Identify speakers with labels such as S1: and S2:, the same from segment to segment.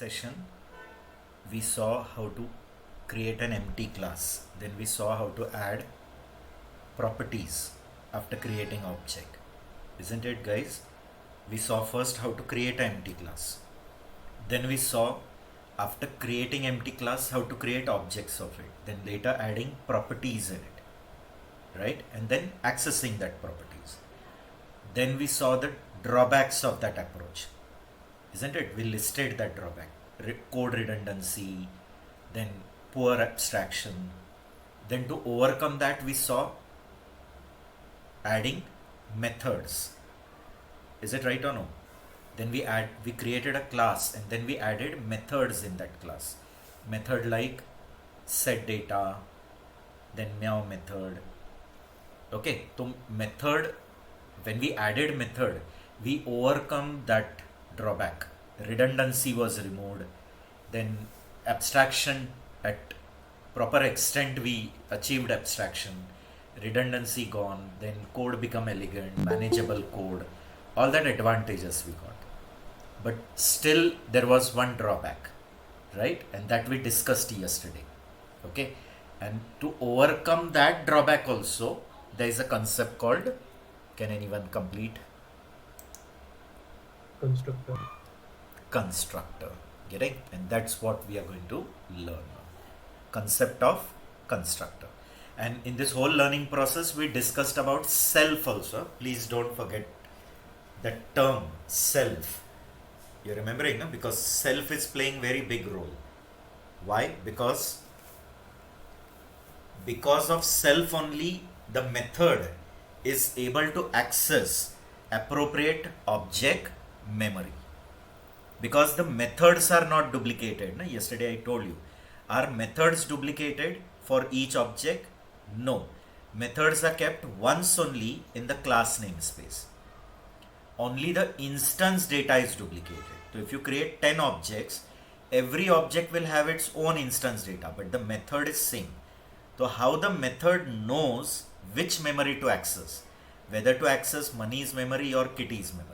S1: session, we saw how to create an empty class. Then we saw how to add properties after creating object. Isn't it, guys? We saw first how to create an empty class. Then we saw after creating empty class how to create objects of it. Then later adding properties in it, right? And then accessing that properties. Then we saw the drawbacks of that approach, isn't it? We listed that drawback: code redundancy, then poor abstraction. Then to overcome that, we saw adding methods. Is it right or no? Then we created a class and then we added methods in that class. Method like set data, then meow method. Okay, so method, when we added method, we overcome that drawback. Redundancy was removed. Then abstraction, at proper extent we achieved abstraction. Redundancy gone. Then code become elegant, manageable code. All that advantages we got. But still there was one drawback, right? And that we discussed yesterday. Okay. And to overcome that drawback also, there is a concept called, can anyone complete? Constructor. Getting? And that's what we are going to learn now. Concept of constructor. And in this whole learning process, we discussed about self also. Please don't forget that term, self. You're remembering, no? Because self is playing very big role. Why? Because of self only, the method is able to access appropriate object memory. Because the methods are not duplicated. No? Yesterday I told you. Are methods duplicated for each object? No. Methods are kept once only in the class namespace. Only the instance data is duplicated. So if you create 10 objects, every object will have its own instance data, but the method is same. So how the method knows which memory to access, whether to access Mani's memory or Kitty's memory.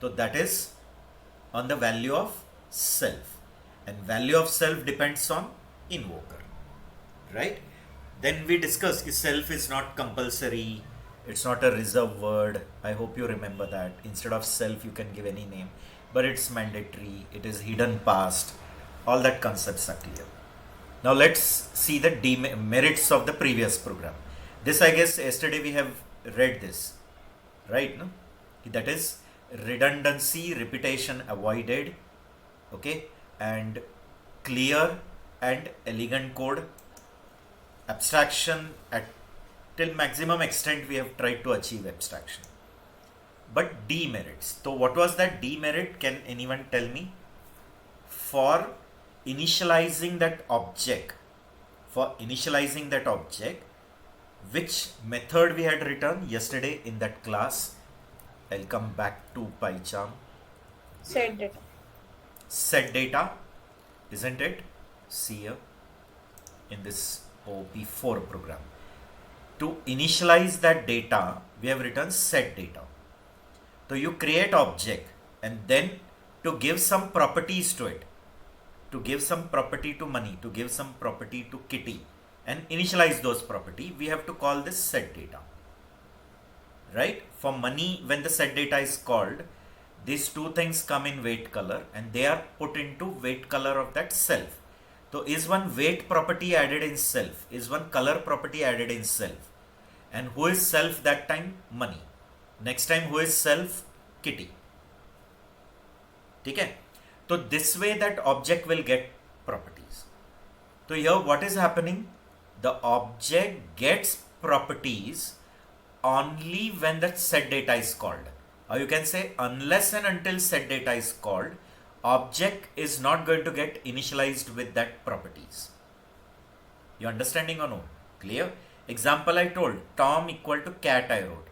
S1: So that is on the value of self. And value of self depends on invoker, right? Then we discussed self is not compulsory. It's not a reserved word. I hope you remember that. Instead of self, you can give any name, but it's mandatory. It is hidden past. All that concepts are clear. Now let's see the demerits of the previous program. This, I guess, yesterday we have read this, right? No? That is redundancy, repetition avoided, okay, and clear and elegant code. Abstraction at till maximum extent we have tried to achieve abstraction. But demerits. So what was that demerit? Can anyone tell me? For initializing that object, which method we had written yesterday in that class? I'll come back to PyCharm.
S2: Set data.
S1: Set data, isn't it? See here in this OP4 program. To initialize that data, we have written set data. So you create object and then to give some properties to it, to give some property to Mani, to give some property to Kitty and initialize those property, we have to call this set data, right? For Mani, when the set data is called, these two things come in weight color and they are put into weight color of that self. So is one weight property added in self, is one color property added in self. And who is self that time? Mani. Next time who is self? Kitty. Okay? So this way that object will get properties. So here what is happening? The object gets properties only when that set data is called. Or you can say unless and until set data is called, object is not going to get initialized with that properties. You understanding or no? Clear? Example I told, Tom equal to cat I wrote.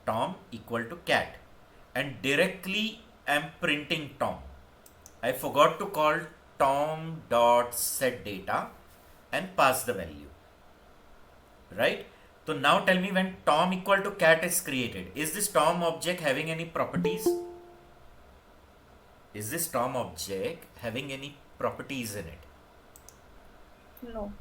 S1: Tom equal to cat. And directly I am printing Tom. I forgot to call Tom dot set data and pass the value. Right? So now tell me, when Tom equal to cat is created, is this Tom object having any properties? is this Tom object having any properties in it?
S2: No.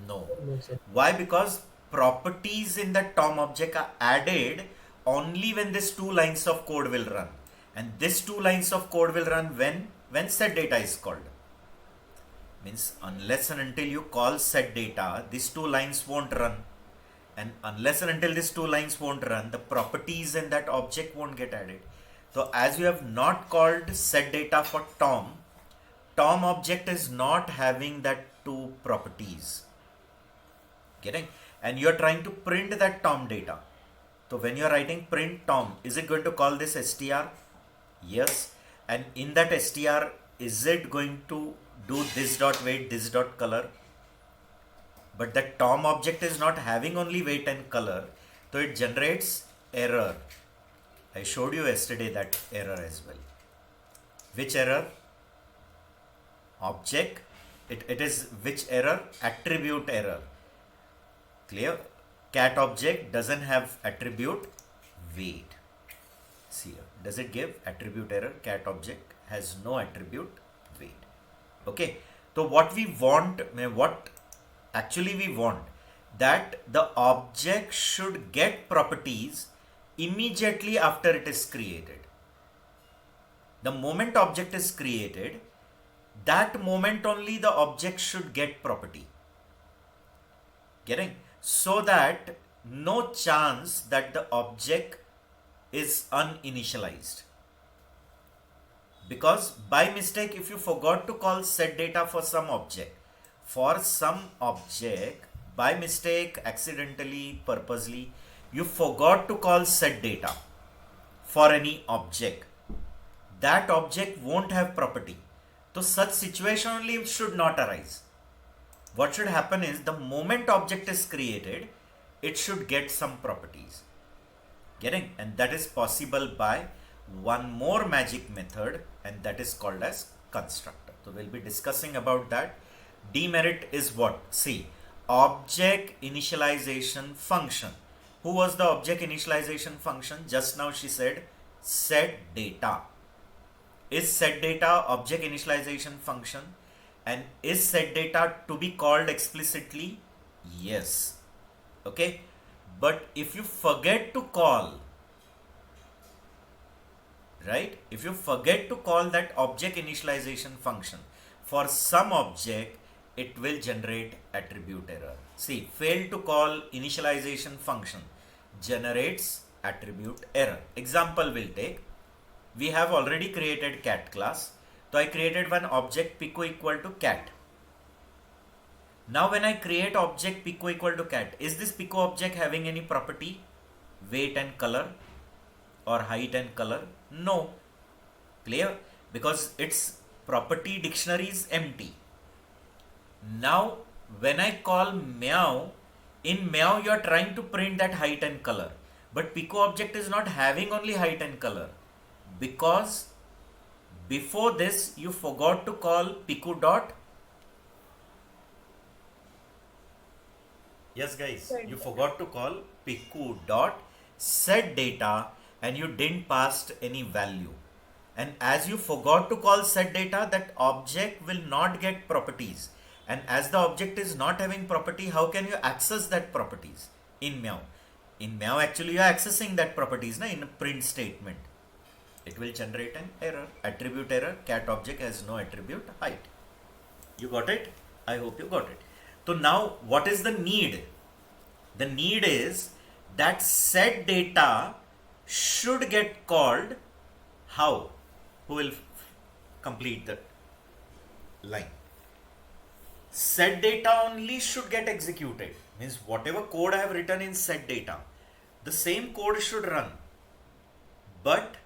S1: No.
S3: No, sir.
S1: Why? Because properties in the Tom object are added only when these two lines of code will run. And these two lines of code will run when set data is called. Means unless and until you call set data, these two lines won't run. And unless and until these two lines won't run, the properties in that object won't get added. So as you have not called set data for Tom, Tom object is not having that two properties. Getting? And you are trying to print that Tom data. So when you are writing print Tom, is it going to call this str? Yes. And in that str, is it going to do this dot weight, this dot color? But the Tom object is not having only weight and color, so it generates error. I showed you yesterday that error as well. Which error? Object. It is which error? Attribute error. Clear? Cat object doesn't have attribute weight. See here. Does it give attribute error? Cat object has no attribute weight. Okay. So what we want, actually we want that the object should get properties immediately after it is created. The moment object is created, that moment only the object should get property. Getting? So that no chance that the object is uninitialized. Because by mistake, if you forgot to call set data for some object, by mistake, accidentally, purposely, you forgot to call set data for any object, that object won't have property. So such situation only should not arise. What should happen is the moment object is created, it should get some properties. Getting? And that is possible by one more magic method, and that is called as constructor. So we'll be discussing about that. Demerit is what? See, object initialization function. Who was the object initialization function? Just now she said set data. Is set data object initialization function? And is set data to be called explicitly? Yes. Okay. But if you forget to call, right? If you forget to call that object initialization function for some object, it will generate attribute error. See, fail to call initialization function generates attribute error. Example we'll take. We have already created cat class. So I created one object pico equal to cat. Now when I create object pico equal to cat, is this pico object having any property? Weight and color or height and color? No. Clear? Because its property dictionary is empty. Now when I call meow, in meow you are trying to print that height and color. But pico object is not having only height and color, because before this you forgot to call pico dot. Yes guys, you forgot to call pico dot set data and you didn't pass any value. And as you forgot to call set data, that object will not get properties. And as the object is not having property, how can you access that properties in meow? In meow actually you are accessing that properties in a print statement. It will generate an error, attribute error. Cat object has no attribute height. You got it? I hope you got it. So now what is the need? The need is that set data should get called. How? Who will complete the line? Set data only should get executed. Means whatever code I have written in set data, the same code should run. But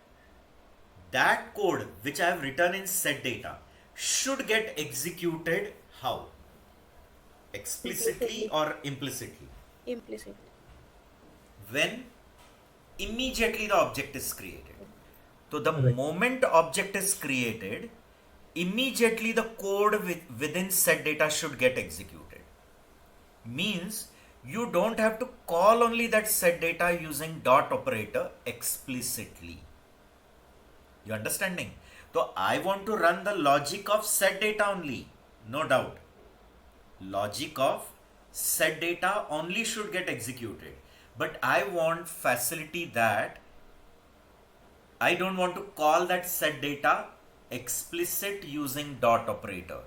S1: that code which I have written in set data should get executed how? Explicitly or implicitly?
S2: Implicit.
S1: When immediately the object is created. So the moment object is created, immediately the code within set data should get executed. Means you don't have to call only that set data using dot operator explicitly. You understanding? So I want to run the logic of set data only, no doubt. Logic of set data only should get executed. But I want facility that I don't want to call that set data explicit using dot operator.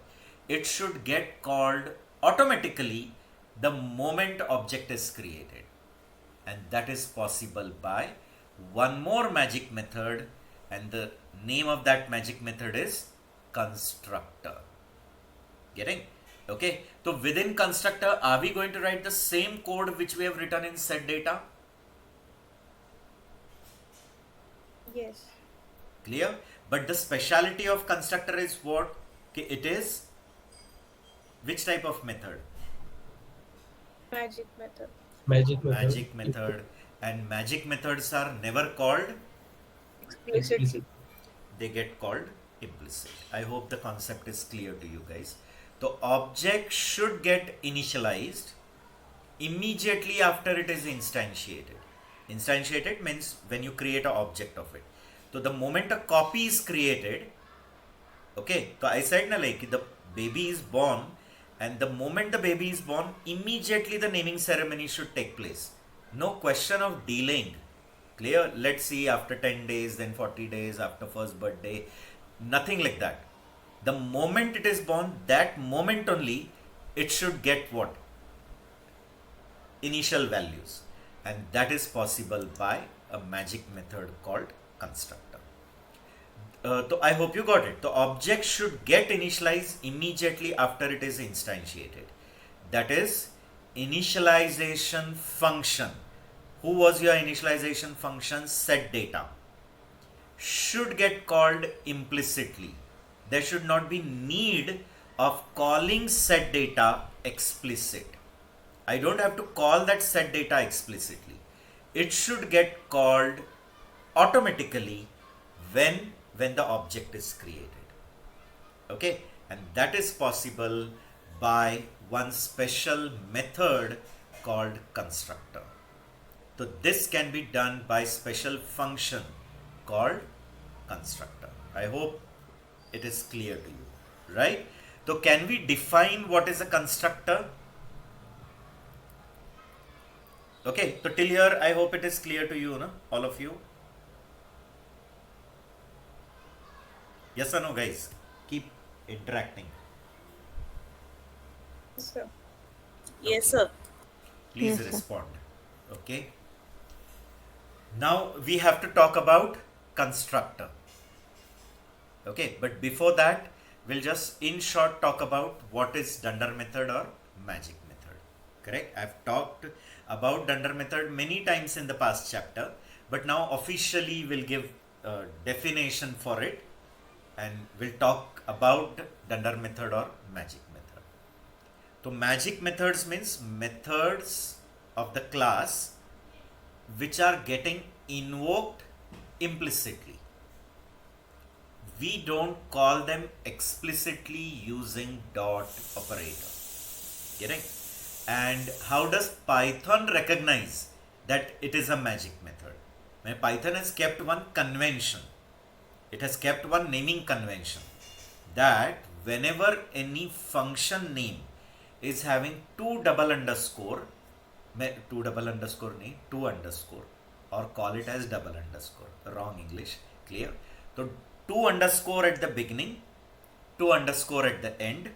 S1: It should get called automatically the moment object is created. And that is possible by one more magic method, and the name of that magic method is constructor. Getting? Okay. So within constructor, are we going to write the same code which we have written in set data?
S2: Yes.
S1: Clear? But the speciality of constructor is what? Okay, it is which type of method?
S2: Magic method.
S3: Magic method.
S1: Magic method. And magic methods are never called,
S2: Explicitly.
S1: they get called implicit. I hope the concept is clear to you guys. The object should get initialized immediately after it is instantiated. Instantiated means when you create an object of it. So the moment a copy is created, okay, so I said na, like the baby is born, and the moment the baby is born, immediately the naming ceremony should take place. No question of delaying. Clear? Let's see, after 10 days, then 40 days, after first birthday. Nothing like that. The moment it is born, that moment only, it should get what? Initial values. And that is possible by a magic method called constructor. So I hope you got it. The object should get initialized immediately after it is instantiated. That is initialization function. Who was your initialization function? Set data. Should get called implicitly. There should not be need of calling set data explicit. I don't have to call that set data explicitly. It should get called automatically when the object is created. Okay, and that is possible by one special method called constructor. So this can be done by special function called constructor. I hope it is clear to you, right? So can we define what is a constructor? Okay, so till here I hope it is clear to you, no? All of you. Yes or no, guys? Keep interacting.
S2: So,
S4: Yes, sir.
S1: Please
S5: Yes, sir.
S1: respond. Okay. Now we have to talk about constructor. Okay, but before that, we'll just in short talk about what is Dunder method or magic method. Correct? I've talked about Dunder method many times in the past chapter, but now officially we'll give a definition for it, and we'll talk about Dunder method or magic method. So magic methods means methods of the class which are getting invoked implicitly. We don't call them explicitly using dot operator. Getting? And how does Python recognize that it is a magic method? When Python has kept one convention. It has kept one naming convention that whenever any function name is having two double underscore, or call it as double underscore, wrong English, clear? So 2 underscore at the beginning, 2 underscore at the end,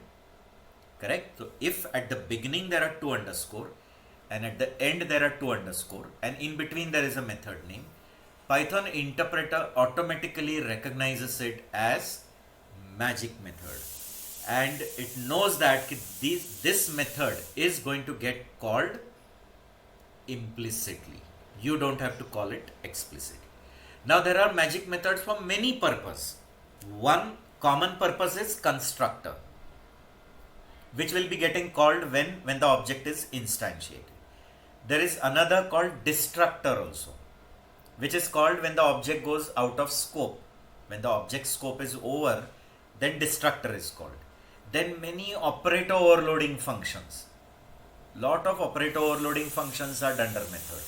S1: correct? So if at the beginning there are 2 underscore and at the end there are 2 underscore and in between there is a method name, Python interpreter automatically recognizes it as magic method, and it knows that this method is going to get called implicitly. You don't have to call it explicitly. Now there are magic methods for many purposes. One common purpose is constructor, which will be getting called when the object is instantiated. There is another called destructor also, which is called when the object goes out of scope. When the object scope is over, then destructor is called. Then many operator overloading functions. Lot of operator overloading functions are Dunder method.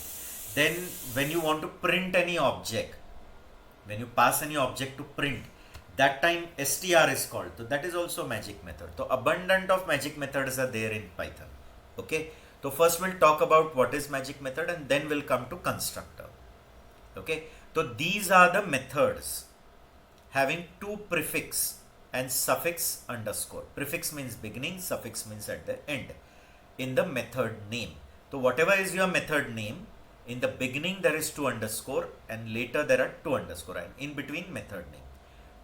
S1: Then when you want to print any object, when you pass any object to print, that time str is called. So that is also magic method. So abundant of magic methods are there in Python. Okay. So first we'll talk about what is magic method and then we'll come to constructor. Okay. So these are the methods having two prefix and suffix underscore. Prefix means beginning, suffix means at the end in the method name. So whatever is your method name, in the beginning there is two underscore and later there are two underscore and in between method name.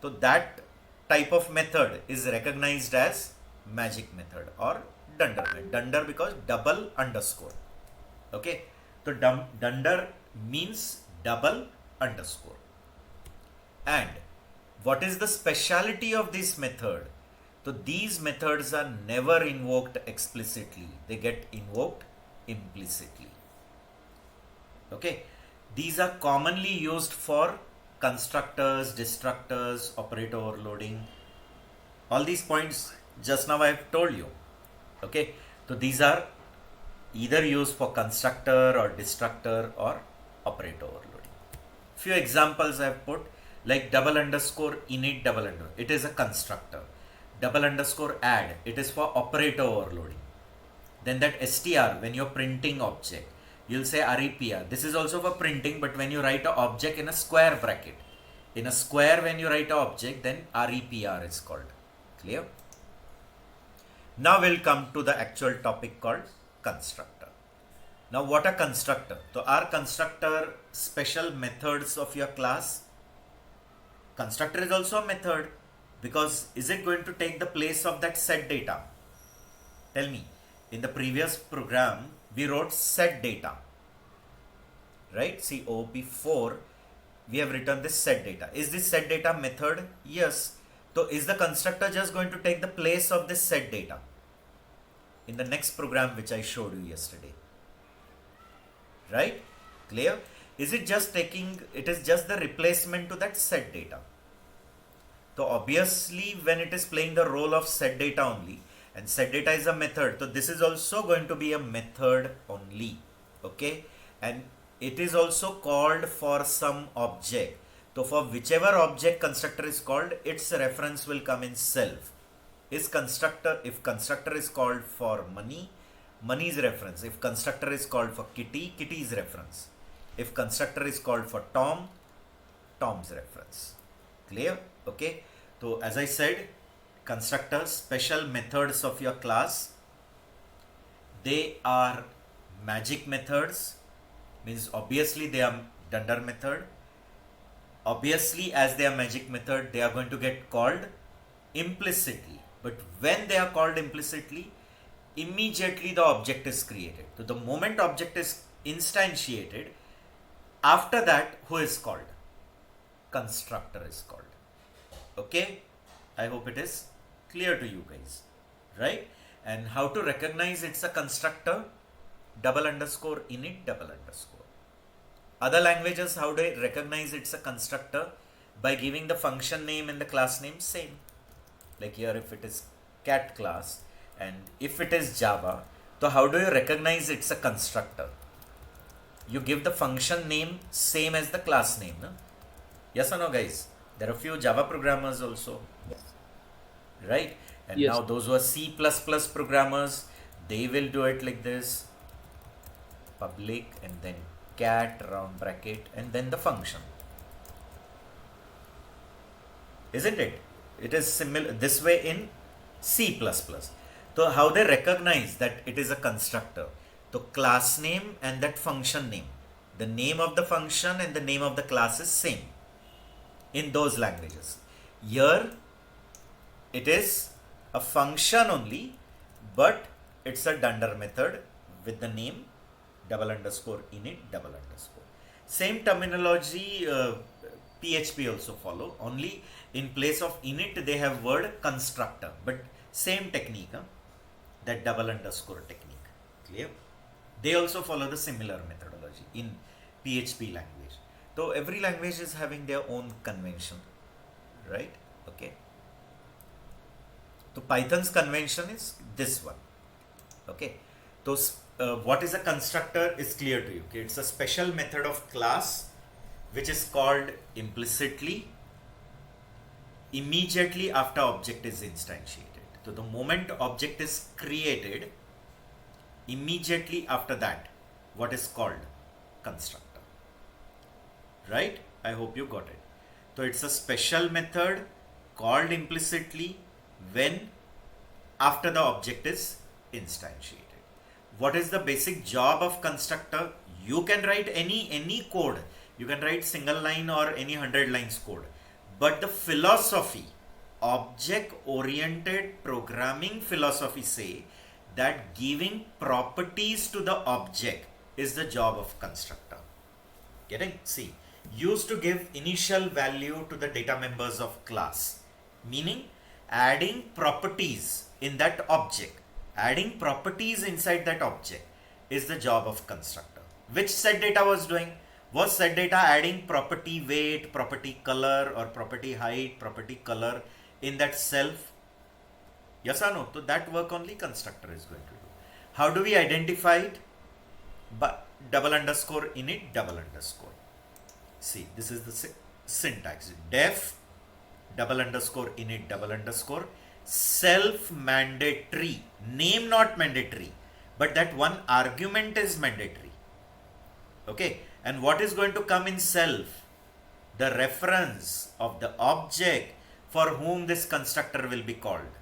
S1: So that type of method is recognized as magic method or dunder. Dunder because double underscore. Okay. So dunder means double underscore. And what is the speciality of this method? So these methods are never invoked explicitly. They get invoked implicitly. Okay. These are commonly used for constructors, destructors, operator overloading. All these points just now I have told you. Okay. So these are either used for constructor or destructor or operator overloading. Few examples I have put, like double underscore init double underscore. It is a constructor. Double underscore add. It is for operator overloading. Then that str, when you're printing object, you'll say repr. This is also for printing, but when you write an object in a square bracket. In a square, when you write an object, then repr is called. Clear? Now we'll come to the actual topic called constructor. Now what a constructor? So are constructor special methods of your class? Constructor is also a method, because is it going to take the place of that set data? Tell me. In the previous program, we wrote set data. Right? See, OOP4, we have written this set data. Is this set data method? Yes. So is the constructor just going to take the place of this set data? In the next program which I showed you yesterday. Right? Clear? Is it just taking, it is just the replacement to that set data. So obviously when it is playing the role of set data only, and set data is a method, so this is also going to be a method only. Okay? And it is also called for some object. So for whichever object constructor is called, its reference will come in self. If constructor is called for money, money's reference. If constructor is called for kitty, kitty's reference. If constructor is called for Tom, Tom's reference. Clear? Okay. So as I said, constructors, special methods of your class, they are magic methods, means obviously they are dunder method. Obviously as they are magic method, they are going to get called implicitly. But when they are called implicitly, immediately the object is created. So the moment object is instantiated, after that who is called? Constructor is called. Okay? I hope it is clear to you guys. Right? And how to recognize it's a constructor? Double underscore init double underscore. Other languages, how do they recognize it's a constructor? By giving the function name and the class name same. Like here if it is cat class and if it is Java, so how do you recognize it's a constructor? You give the function name same as the class name. No? Yes or no guys? There are few Java programmers also.
S2: Yes.
S1: Right? And
S3: Yes.
S1: now those who are C++ programmers, they will do it like this. Public and then cat round bracket and then the function. Isn't it? It is similar this way in C++. So how they recognize that it is a constructor? So class name and that function name. The name of the function and the name of the class is same in those languages. Here it is a function only, but it's a dunder method with the name double underscore init double underscore. Same terminology PHP also follow, only in place of init they have word constructor, but same technique, that double underscore technique. Clear? They also follow the similar methodology in PHP language. So every language is having their own convention, right? Okay. So Python's convention is this one. Okay. So what is a constructor is clear to you. Okay? It's a special method of class which is called implicitly immediately after object is instantiated. So the moment object is created, immediately after that, what is called constructor. Right? I hope you got it. So it's a special method called implicitly when after the object is instantiated. What is the basic job of constructor? You can write any code. You can write single line or any 100 lines code. But the philosophy, object oriented programming philosophy say that giving properties to the object is the job of constructor. Getting? See, used to give initial value to the data members of class, meaning adding properties in that object. Adding properties inside that object is the job of constructor. Which set data was doing? Was set data adding property weight, property color, or property height, property color in that self? Yes or no? So that work only constructor is going to do. How do we identify it? But double underscore init double underscore. See, this is the syntax. Def double underscore init double underscore self mandatory. Name not mandatory, but that one argument is mandatory. Okay, and what is going to come in self? The reference of the object for whom this constructor will be called.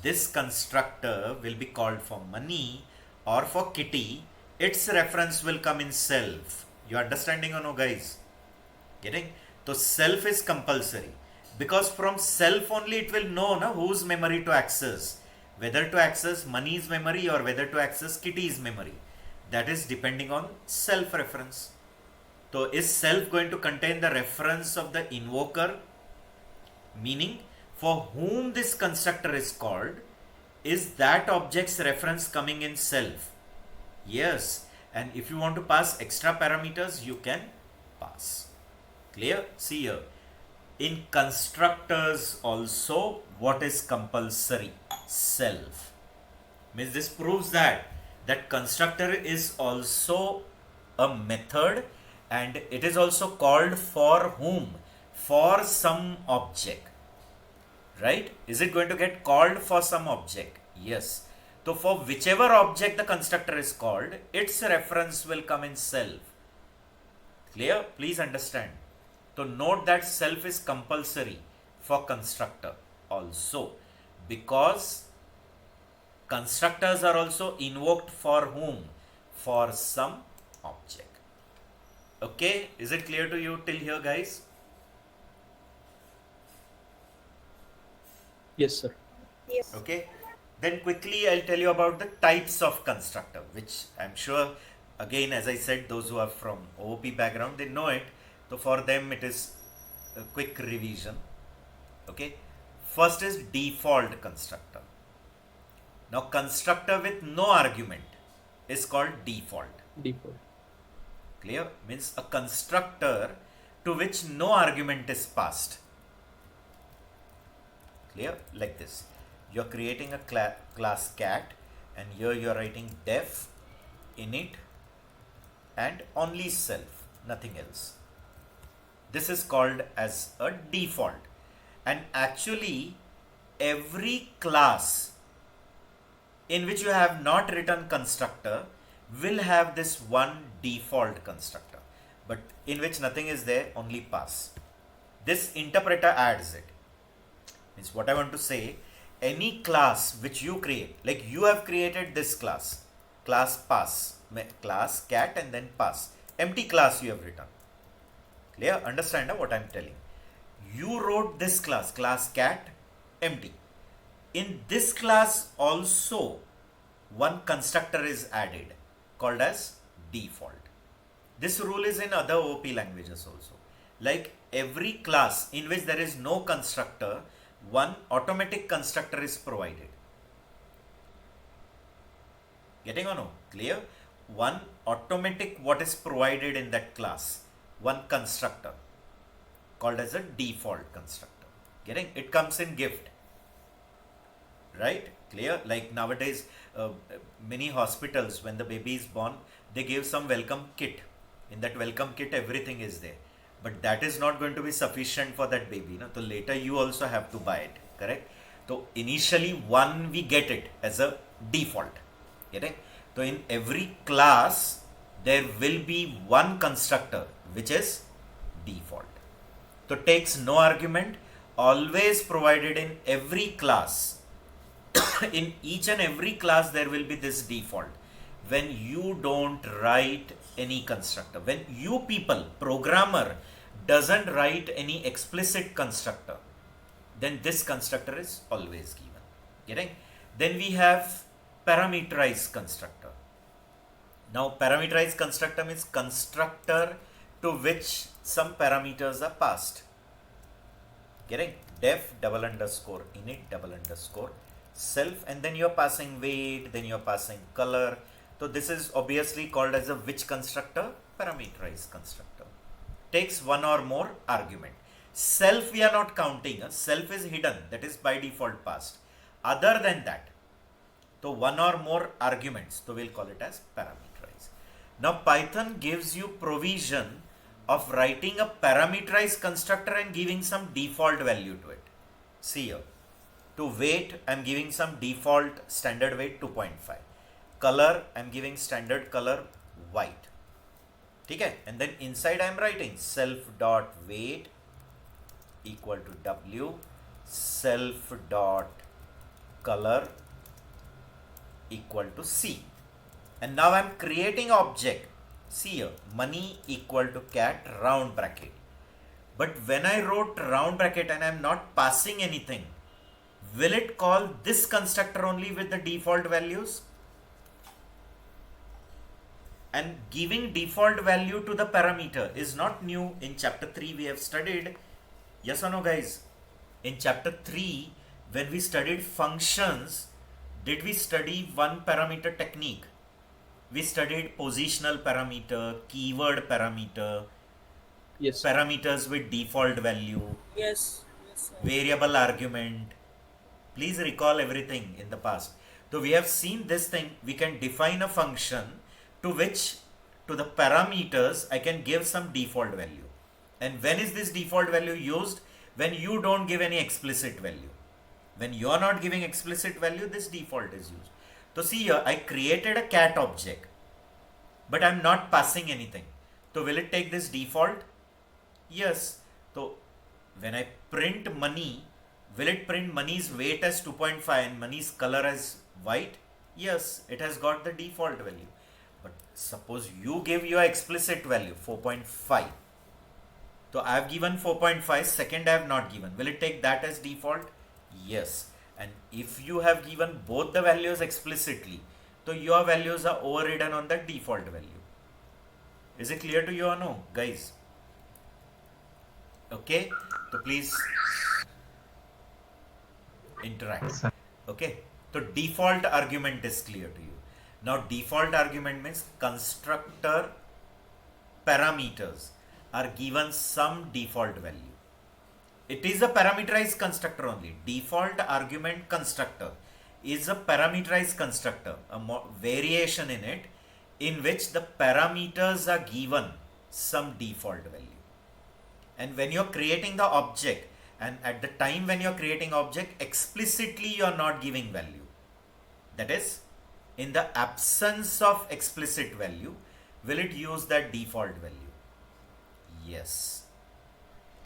S1: This constructor will be called for money or for kitty. Its reference will come in self. You understanding or no, guys? Getting? So self is compulsory because from self only it will know whose memory to access, whether to access money's memory or whether to access kitty's memory. That is depending on self reference. So is self going to contain the reference of the invoker, meaning for whom this constructor is called? Is that object's reference coming in self? Yes. And if you want to pass extra parameters, you can pass. Clear? See here. In constructors also, what is compulsory? Self. Means this proves that constructor is also a method and it is also called for whom? For some object. Right? Is it going to get called for some object? Yes. So for whichever object the constructor is called, its reference will come in self. Clear? Please understand. So note that self is compulsory for constructor also, because constructors are also invoked for whom? For some object. Okay, is it clear to you till here, guys?
S3: Yes, sir.
S2: Yes.
S1: Okay. Then quickly I'll tell you about the types of constructor, which I'm sure, again, as I said, those who are from OOP background, they know it. So for them it is a quick revision. Okay. First is default constructor. Now constructor with no argument is called default.
S3: Default.
S1: Clear? Means a constructor to which no argument is passed. Clear? Like this. You're creating a class cat and here you're writing def init and only self, nothing else. This is called as a default. And actually every class in which you have not written constructor will have this one default constructor, but in which nothing is there, only pass. This interpreter adds it. Means what I want to say, any class which you create, like you have created this class pass, class cat and then pass, empty class you have written. Clear? Understand what I am telling? You wrote this class cat, empty. In this class also one constructor is added called as default. This rule is in other OP languages also. Like every class in which there is no constructor, one automatic constructor is provided. Getting or no? Clear? One automatic what is provided in that class, one constructor called as a default constructor. Getting? It comes in gift. Right? Clear? Like nowadays, many hospitals, when the baby is born, they give some welcome kit. In that welcome kit, everything is there. but that is not going to be sufficient for that baby, no? So later you also have to buy it, correct? So initially one we get it as a default, correct? So in every class there will be one constructor which is default. So takes no argument, always provided in every class. In each and every class there will be this default. When you don't write any constructor, when you people, programmer, doesn't write any explicit constructor, then this constructor is always given. Getting? Then we have parameterized constructor. Now parameterized constructor means constructor to which some parameters are passed. Getting? Def double underscore init double underscore self, and then you're passing weight, then you're passing color. So this is obviously called as a which constructor? Parameterized constructor. Takes one or more argument. Self we are not counting. Self is hidden, that is by default passed. Other than that, so one or more arguments, so we'll call it as parameterized. Now Python gives you provision of writing a parameterized constructor and giving some default value to it. See here. To weight, I'm giving some default standard weight 2.5. Color, I'm giving standard color white. Okay? And then inside I'm writing self dot weight equal to W, self dot color equal to C. And now I'm creating object. See here, money equal to cat round bracket. But when I wrote round bracket and I'm not passing anything, will it call this constructor only with the default values? And giving default value to the parameter is not new. In chapter 3 we have studied. Yes or no, guys? In chapter 3 when we studied functions, did we study one parameter technique? We studied positional parameter, keyword parameter,
S3: Yes.
S1: parameters with default value,
S4: Yes. Yes, sir.
S1: variable argument. Please recall everything in the past. So we have seen this thing. We can define a function to which, to the parameters, I can give some default value. And when is this default value used? When you don't give any explicit value. When you are not giving explicit value, this default is used. So see here, I created a cat object, but I'm not passing anything. So will it take this default? Yes. So when I print money, will it print money's weight as 2.5 and money's color as white? Yes, it has got the default value. But suppose you give your explicit value 4.5. So I have given 4.5, second I have not given. Will it take that as default? Yes. And if you have given both the values explicitly, so your values are overridden on the default value. Is it clear to you or no, guys? Okay, so please interact.
S5: Yes, sir.
S1: Okay, so default argument is clear to you. Now default argument means constructor parameters are given some default value. It is a parameterized constructor only. Default argument constructor is a parameterized constructor, a variation in it, in which the parameters are given some default value. And when you're creating the object, and at the time when you're creating object, explicitly you're not giving value. That is, in the absence of explicit value, will it use that default value? Yes.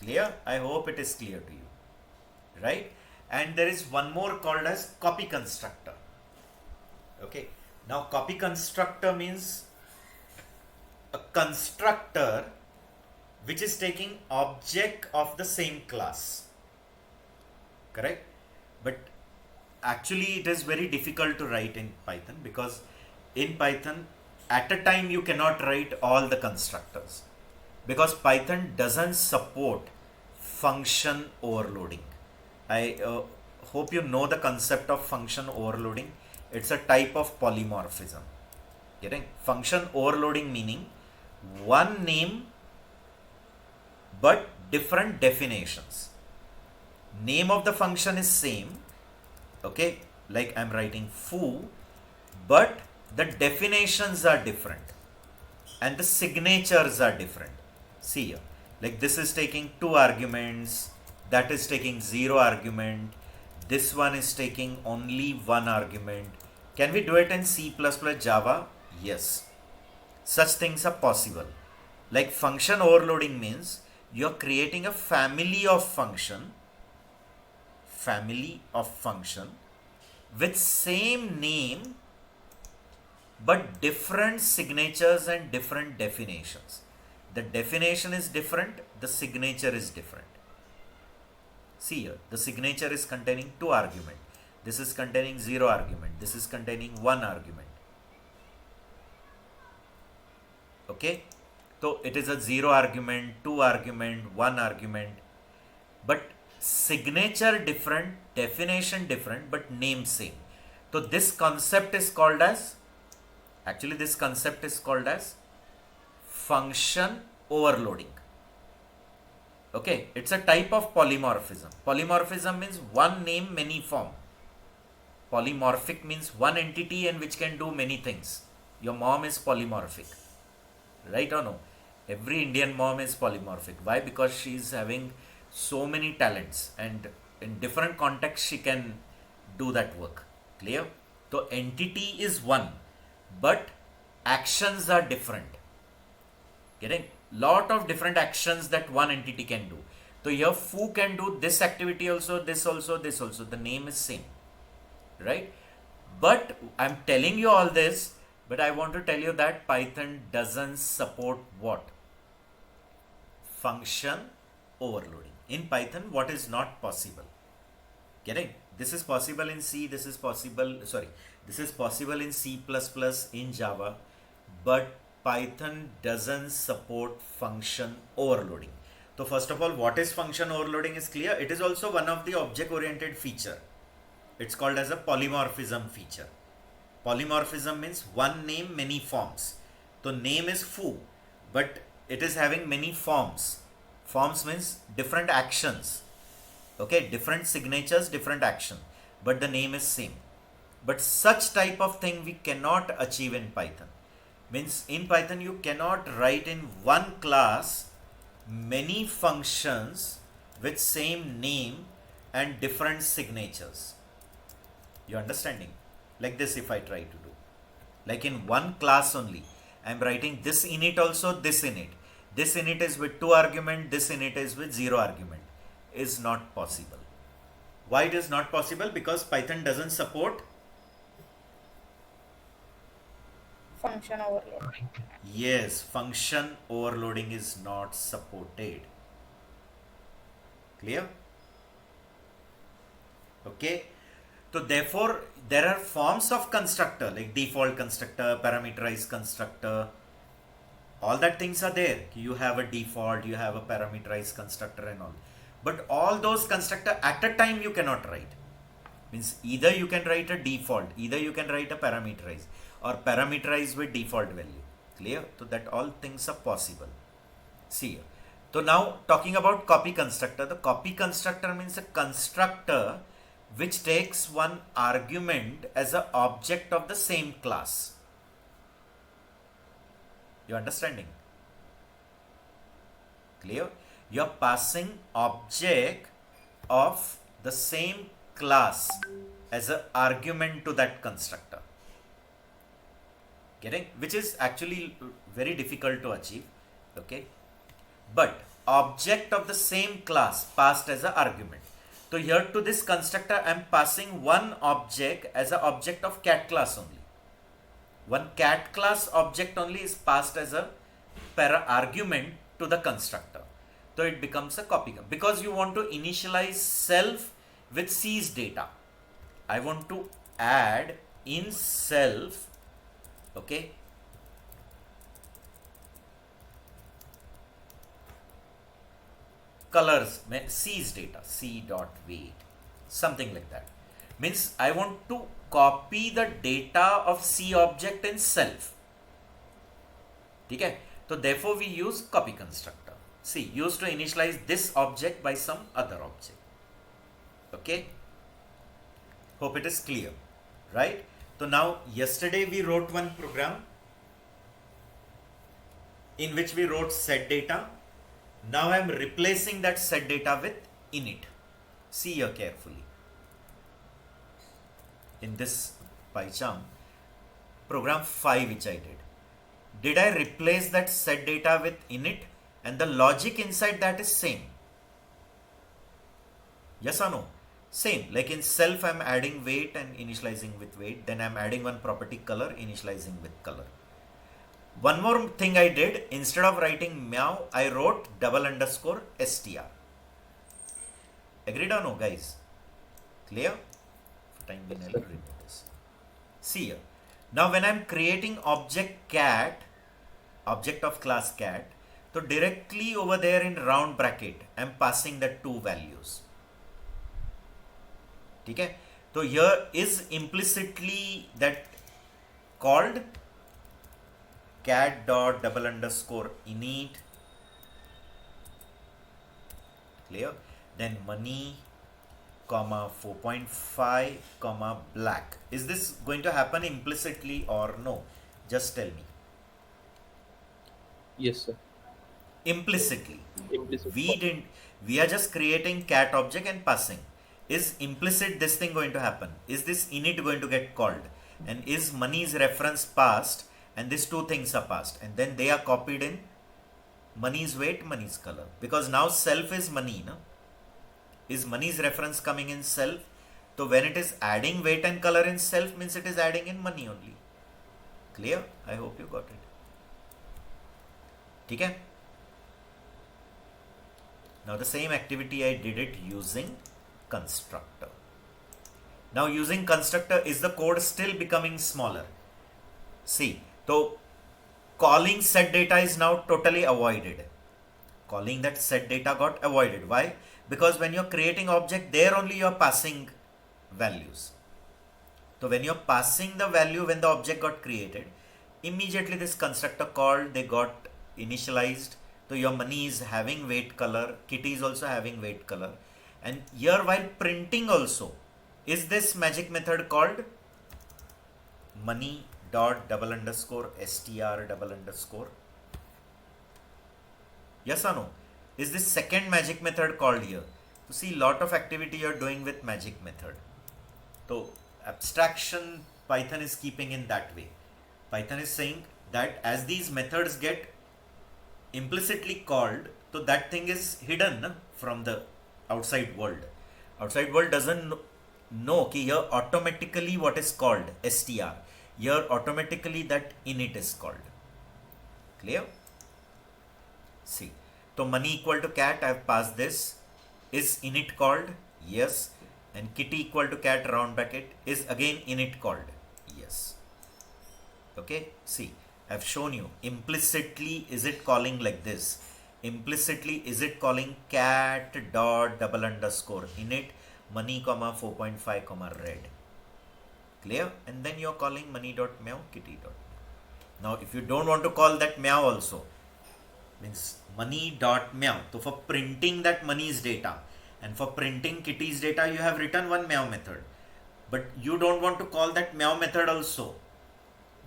S1: Clear? I hope it is clear to you. Right? And there is one more called as copy constructor. Okay. Now copy constructor means a constructor which is taking object of the same class. Correct? But actually it is very difficult to write in Python, because in Python at a time you cannot write all the constructors, because Python doesn't support function overloading. I hope you know the concept of function overloading. It's a type of polymorphism. Getting? Function overloading meaning one name but different definitions. Name of the function is same, okay, like I'm writing foo, but the definitions are different and the signatures are different. See here, Like this is taking 2 arguments, that is taking 0 argument, this one is taking only 1 argument. Can we do it in C++ Java? Yes. Such things are possible. Like function overloading means you're creating a family of function with same name but different signatures and different definitions. The definition is different, the signature is different. See here, the signature is containing 2 argument. This is containing 0 argument. This is containing 1 argument. Okay? So it is a 0 argument, 2 argument, 1 argument. But signature different, definition different, but name same. So this concept is called as, function overloading. Okay, it's a type of polymorphism. Polymorphism means one name, many form. Polymorphic means one entity and which can do many things. Your mom is polymorphic, right or no? Every Indian mom is polymorphic. Why? Because she is having so many talents and in different contexts she can do that work. Clear? So entity is one, but actions are different. Getting? Lot of different actions that one entity can do. So here foo can do this activity also, this also, this also. The name is same, right? But I'm telling you all this, but I want to tell you that Python doesn't support what? Function overloading. In Python, what is not possible? Getting? This is possible in C, this is possible in C++, in Java, but Python doesn't support function overloading. So first of all, what is function overloading is clear. It is also one of the object-oriented feature. It's called as a polymorphism feature. Polymorphism means one name, many forms. So name is foo, but it is having many forms. Forms means different actions. Okay, different signatures, different action, but the name is same. But such type of thing we cannot achieve in Python. Means in Python you cannot write in one class many functions with same name and different signatures. You understanding? Like this if I try to do. Like in one class only, I am writing this init also, this init. This init is with 2 argument, this init is with 0 argument. Is not possible. Why it is not possible? Because Python doesn't support
S2: Function overload.
S1: Yes, function overloading is not supported. Clear? Okay. So therefore, there are forms of constructor like default constructor, parameterized constructor. All that things are there. You have a default, you have a parameterized constructor and all. But all those constructor at a time you cannot write. Means either you can write a default, either you can write a parameterized or parameterize with default value. Clear? So that all things are possible. See here. So now talking about copy constructor. The copy constructor means a constructor which takes one argument as an object of the same class. You understanding? Clear? You are passing object of the same class as an argument to that constructor. Getting? Which is actually very difficult to achieve. Okay. But object of the same class passed as an argument. So here to this constructor I am passing one object as an object of cat class only. One cat class object only is passed as a argument to the constructor. So it becomes a copy. Because you want to initialize self with C's data. I want to add in self, okay, colors, C's data, C dot weight, something like that. Means I want to copy the data of C object in self. Okay? So therefore we use copy constructor. See, used to initialize this object by some other object. Okay? Hope it is clear, right? So now yesterday we wrote one program in which we wrote set data Now I'm replacing that set data with init. See here carefully. In this PyCharm, program 5 which I did I replace that set data with init and the logic inside that is same? Yes or no? Same. Like in self I'm adding weight and initializing with weight, then I'm adding one property color, initializing with color. One more thing I did, instead of writing meow, I wrote _str. Agreed or no, guys? Clear? For time being, I'll remove this. See here. Now when I'm creating object cat, object of class cat, so directly over there in round bracket, I'm passing the two values. Okay? So here is implicitly that called cat dot _init. Clear? Then money comma 4.5 comma black. Is this going to happen implicitly or no? Just tell me.
S3: Yes, sir.
S1: Implicitly.
S3: Implicit.
S1: We are just creating cat object and passing. Is implicit this thing going to happen? Is this init going to get called? And is money's reference passed? And these two things are passed. And then they are copied in money's weight, money's color. Because now self is money, no? Is money's reference coming in self? So when it is adding weight and color in self, means it is adding in money only. Clear? I hope you got it. Okay? Now the same activity I did it using constructor. Now using constructor, is the code still becoming smaller? See, so calling set data is now totally avoided. Calling that set data got avoided. Why? Because when you're creating object, there only you're passing values. So when you're passing the value when the object got created, immediately this constructor called, they got initialized. So your money is having weight color, kitty is also having weight color. And here while printing also, is this magic method called money dot _str . Yes or no? Is this second magic method called here? You see lot of activity you're doing with magic method. So abstraction Python is keeping in that way. Python is saying that as these methods get implicitly called, so that thing is hidden from the outside world. Outside world doesn't know कि here automatically what is called str. Here automatically that init is called. Clear? See. So money equal to cat, I have passed this. Is init called? Yes. And kitty equal to cat round bracket, is again init called? Yes. Okay. See, I have shown you implicitly is it calling like this. Implicitly is it calling cat dot _init money comma 4.5 comma red. Clear? And then you're calling money dot meow kitty dot meow. Now if you don't want to call that meow also, means money dot meow. So for printing that money's data and for printing kitty's data, you have written one meow method, but you don't want to call that meow method also.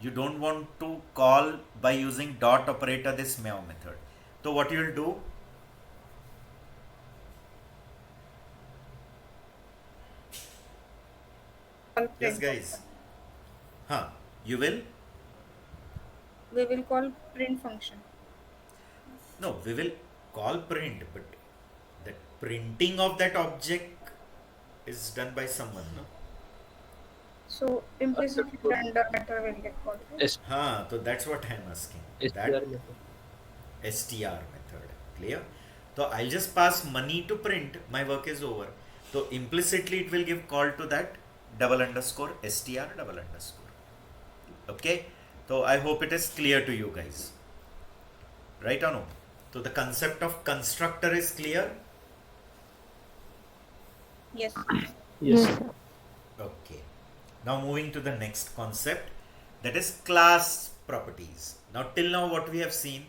S1: You don't want to call by using dot operator this meow method. So what you will do? Yes, guys. Huh? You will?
S2: We will call print function.
S1: No, we will call print, but the printing of that object is done by someone, no?
S2: So implicitly render method will get called. Right?
S3: S-
S1: So that's what I'm asking.
S3: STR
S1: That
S3: method.
S1: str method. Clear? So I'll just pass money to print, my work is over. So implicitly it will give call to that _str . Okay? So I hope it is clear to you guys. Right or no? So the concept of constructor is clear?
S2: Yes.
S3: Yes.
S1: Okay. Now moving to the next concept, that is class properties. Now till now what we have seen,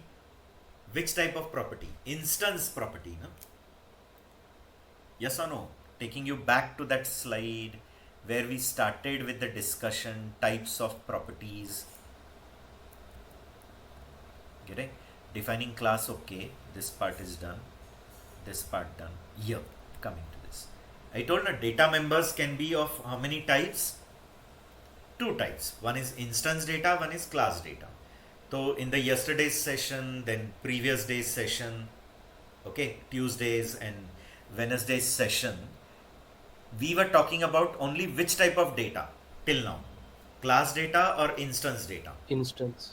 S1: which type of property? Instance property, no? Yes or no? Taking you back to that slide where we started with the discussion, types of properties. Getting? Defining class, okay. This part is done. This part done. Here, coming to this. I told you data members can be of how many types? Two types. One is instance data, one is class data. So in the yesterday's session, then previous day's session, okay, Tuesdays and Wednesday's session, we were talking about only which type of data till now? Class data or instance data?
S3: Instance.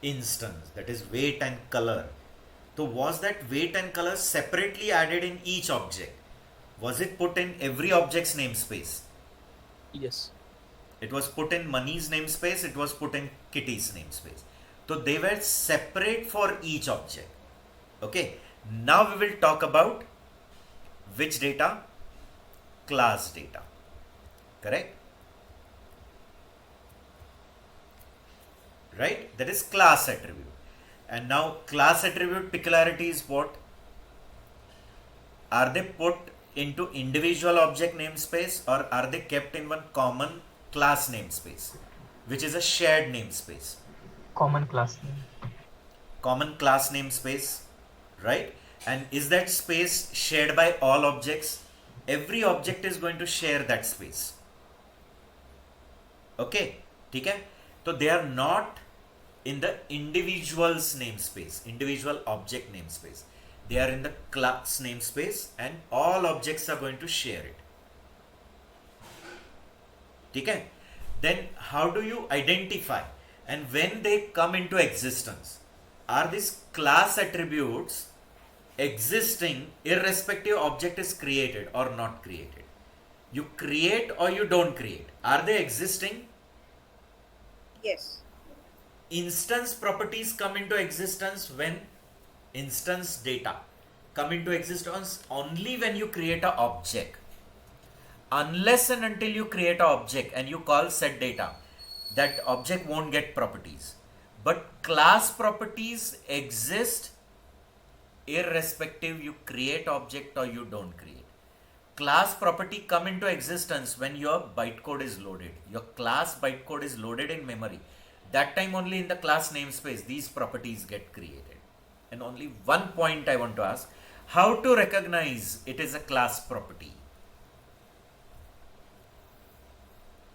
S1: Instance, that is weight and color. So was that weight and color separately added in each object? Was it put in every object's namespace?
S3: Yes.
S1: It was put in Money's namespace, it was put in Kitty's namespace. So they were separate for each object. Okay, now we will talk about which data? Class data. Correct? Right? That is class attribute. And now class attribute peculiarity is what? Are they put into individual object namespace or are they kept in one common class namespace, which is a shared namespace?
S5: Common class name.
S1: Common class namespace, right? And is that space shared by all objects? Every object is going to share that space. Okay, okay? So they are not in the individual's namespace, individual object namespace. They are in the class namespace and all objects are going to share it. Okay? Then how do you identify and when they come into existence? Are these class attributes existing irrespective object is created or not created? You create or you don't create. Are they existing?
S2: Yes.
S1: Instance properties come into existence when instance data come into existence only when you create an object. Unless and until you create an object and you call set data, that object won't get properties. But class properties exist irrespective you create object or you don't create. Class property come into existence when your bytecode is loaded. Your class bytecode is loaded in memory. That time only in the class namespace these properties get created. And only one point I want to ask, how to recognize it is a class property?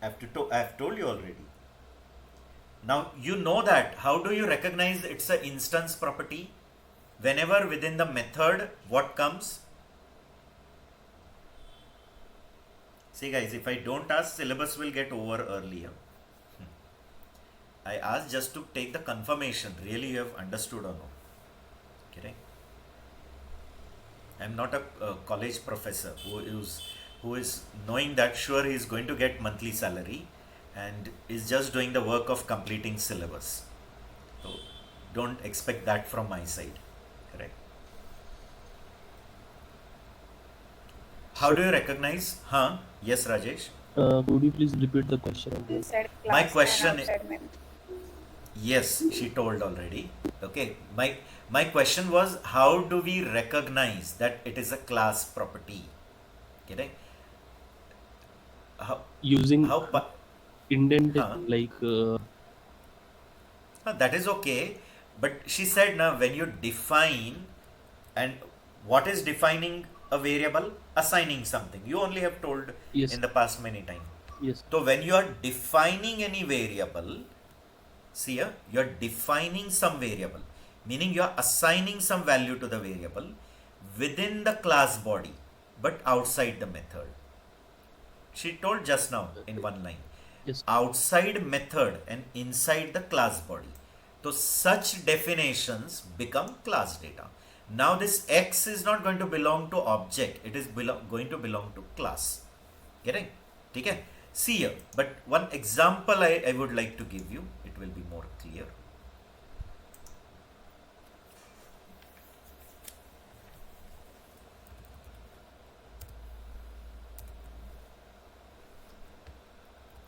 S1: I have told you already. Now you know that. How do you recognize it's an instance property? Whenever within the method, what comes? See guys, if I don't ask, syllabus will get over earlier. I asked just to take the confirmation. Really you have understood or not. Okay. I am not a college professor who is knowing that sure he is going to get monthly salary and is just doing the work of completing syllabus. So don't expect that from my side. Correct. How do you recognize? Huh? Yes, Rajesh.
S3: Could you please repeat the question again?
S2: Inside class
S1: My
S2: and
S1: question is-
S2: outside mem.
S1: Yes, she told already. Okay. My question was, how do we recognize that it is a class property? Correct.
S3: Using
S1: How
S3: indentation,
S1: Huh? That is okay, but she said now when you define, and what is defining a variable? Assigning something. You only have told
S3: Yes.
S1: in the past many times.
S3: yes,
S1: So when you are defining any variable, see here, you are defining some variable, meaning you are assigning some value to the variable within the class body, but outside the method. She told just now in one line.
S3: yes,
S1: Outside method and inside the class body. So such definitions become class data. Now this X is not going to belong to object, it is going to belong to class. Getting? Okay? See here, but one example I would like to give you, it will be more clear.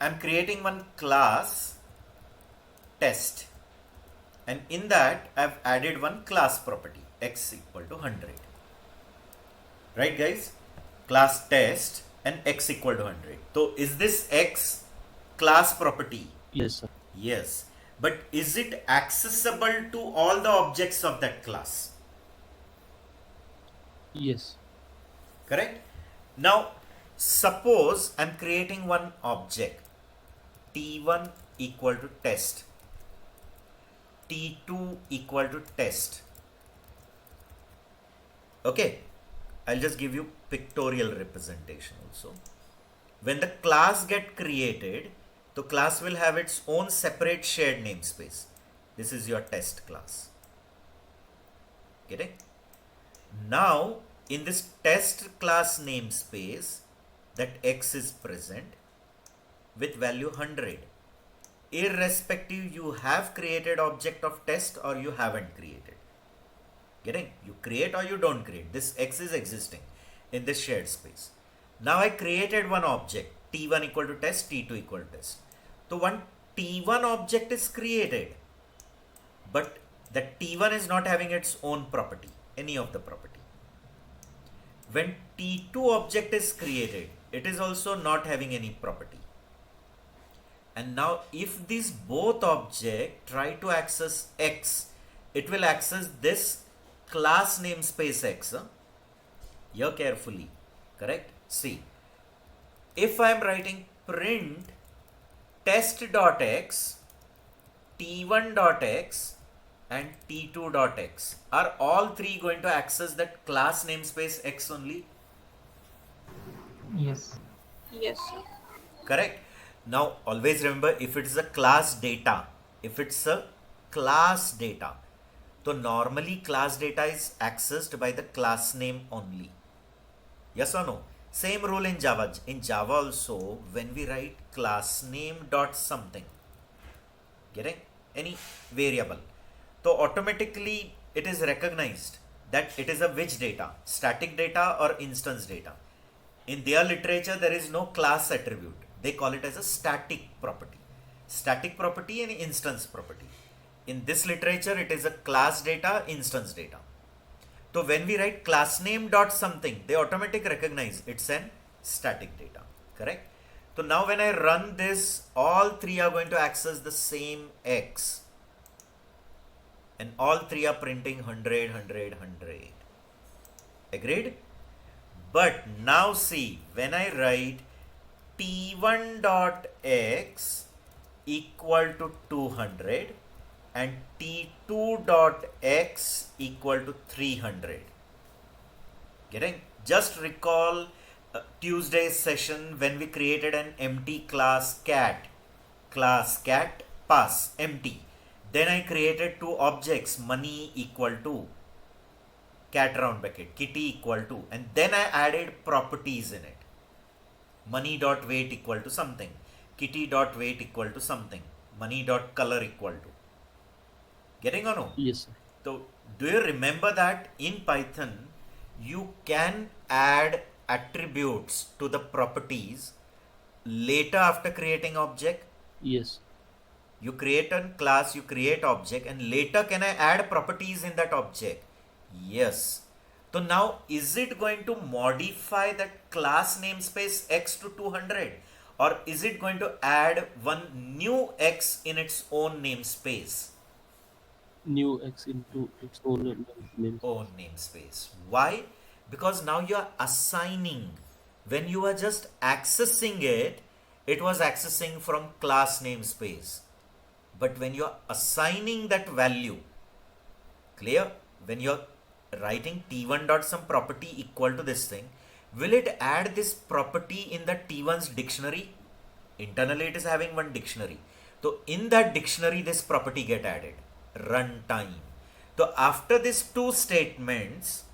S1: I am creating one class test, and in that I have added one class property x equal to 100. Right guys? Class test and x equal to 100. So is this x class property?
S3: yes, sir.
S1: Yes. but is it accessible to all the objects of that class?
S3: Yes.
S1: Correct? Now, suppose I'm creating one object, T1 equal to test, T2 equal to test. Okay, I'll just give you pictorial representation also. When the class get created, the class will have its own separate shared namespace. This is your test class. Getting? Now, in this test class namespace, that X is present with value 100. Irrespective, you have created object of test or you haven't created. Getting? You create or you don't create. This X is existing in this shared space. Now I created one object, T1 equal to test, T2 equal to test. So one T1 object is created, but that T1 is not having its own property, any of the property. When T2 object is created, it is also not having any property. And now if these both objects try to access X, it will access this class namespace X. Here carefully, correct? See, if I am writing print test.x, t1.x and t2.x, are all three going to access that class namespace X only?
S5: Yes.
S2: Yes.
S1: Correct? Now always remember, if it is a class data, so normally class data is accessed by the class name only. Yes or no? Same rule in Java. In Java also, when we write class name dot something, getting any variable, so automatically it is recognized that it is a which data, static data or instance data. In their literature, there is no class attribute. They call it as a static property and instance property. In this literature, it is a class data, instance data. So when we write class name dot something, they automatically recognize it's an static data, correct? So now when I run this, all three are going to access the same X, and all three are printing 100, 100, 100. Agreed? But now see, when I write t1 dot x equal to 200 and t2 dot x equal to 300. Getting? Just recall Tuesday's session when we created an empty class cat pass empty. Then I created two objects, money equal to cat round bracket, kitty equal to, and then I added properties in it. Money dot weight equal to something, kitty dot weight equal to something, money dot color equal to. Getting or no?
S3: Yes, sir.
S1: So do you remember that in Python you can add attributes to the properties later after creating object?
S3: Yes.
S1: You create a class, you create object, and later can I add properties in that object? Yes. So now is it going to modify that class namespace X to 200, or is it going to add one new X in its own namespace?
S3: New X into its own name.
S1: Own namespace. Why? Because now you are assigning. When you are just accessing it, it was accessing from class namespace. But when you are assigning that value, clear? When you are writing t1 dot some property equal to this thing, will it add this property in the t1's dictionary? Internally it is having one dictionary. So in that dictionary this property get added. Runtime. So after these two statements,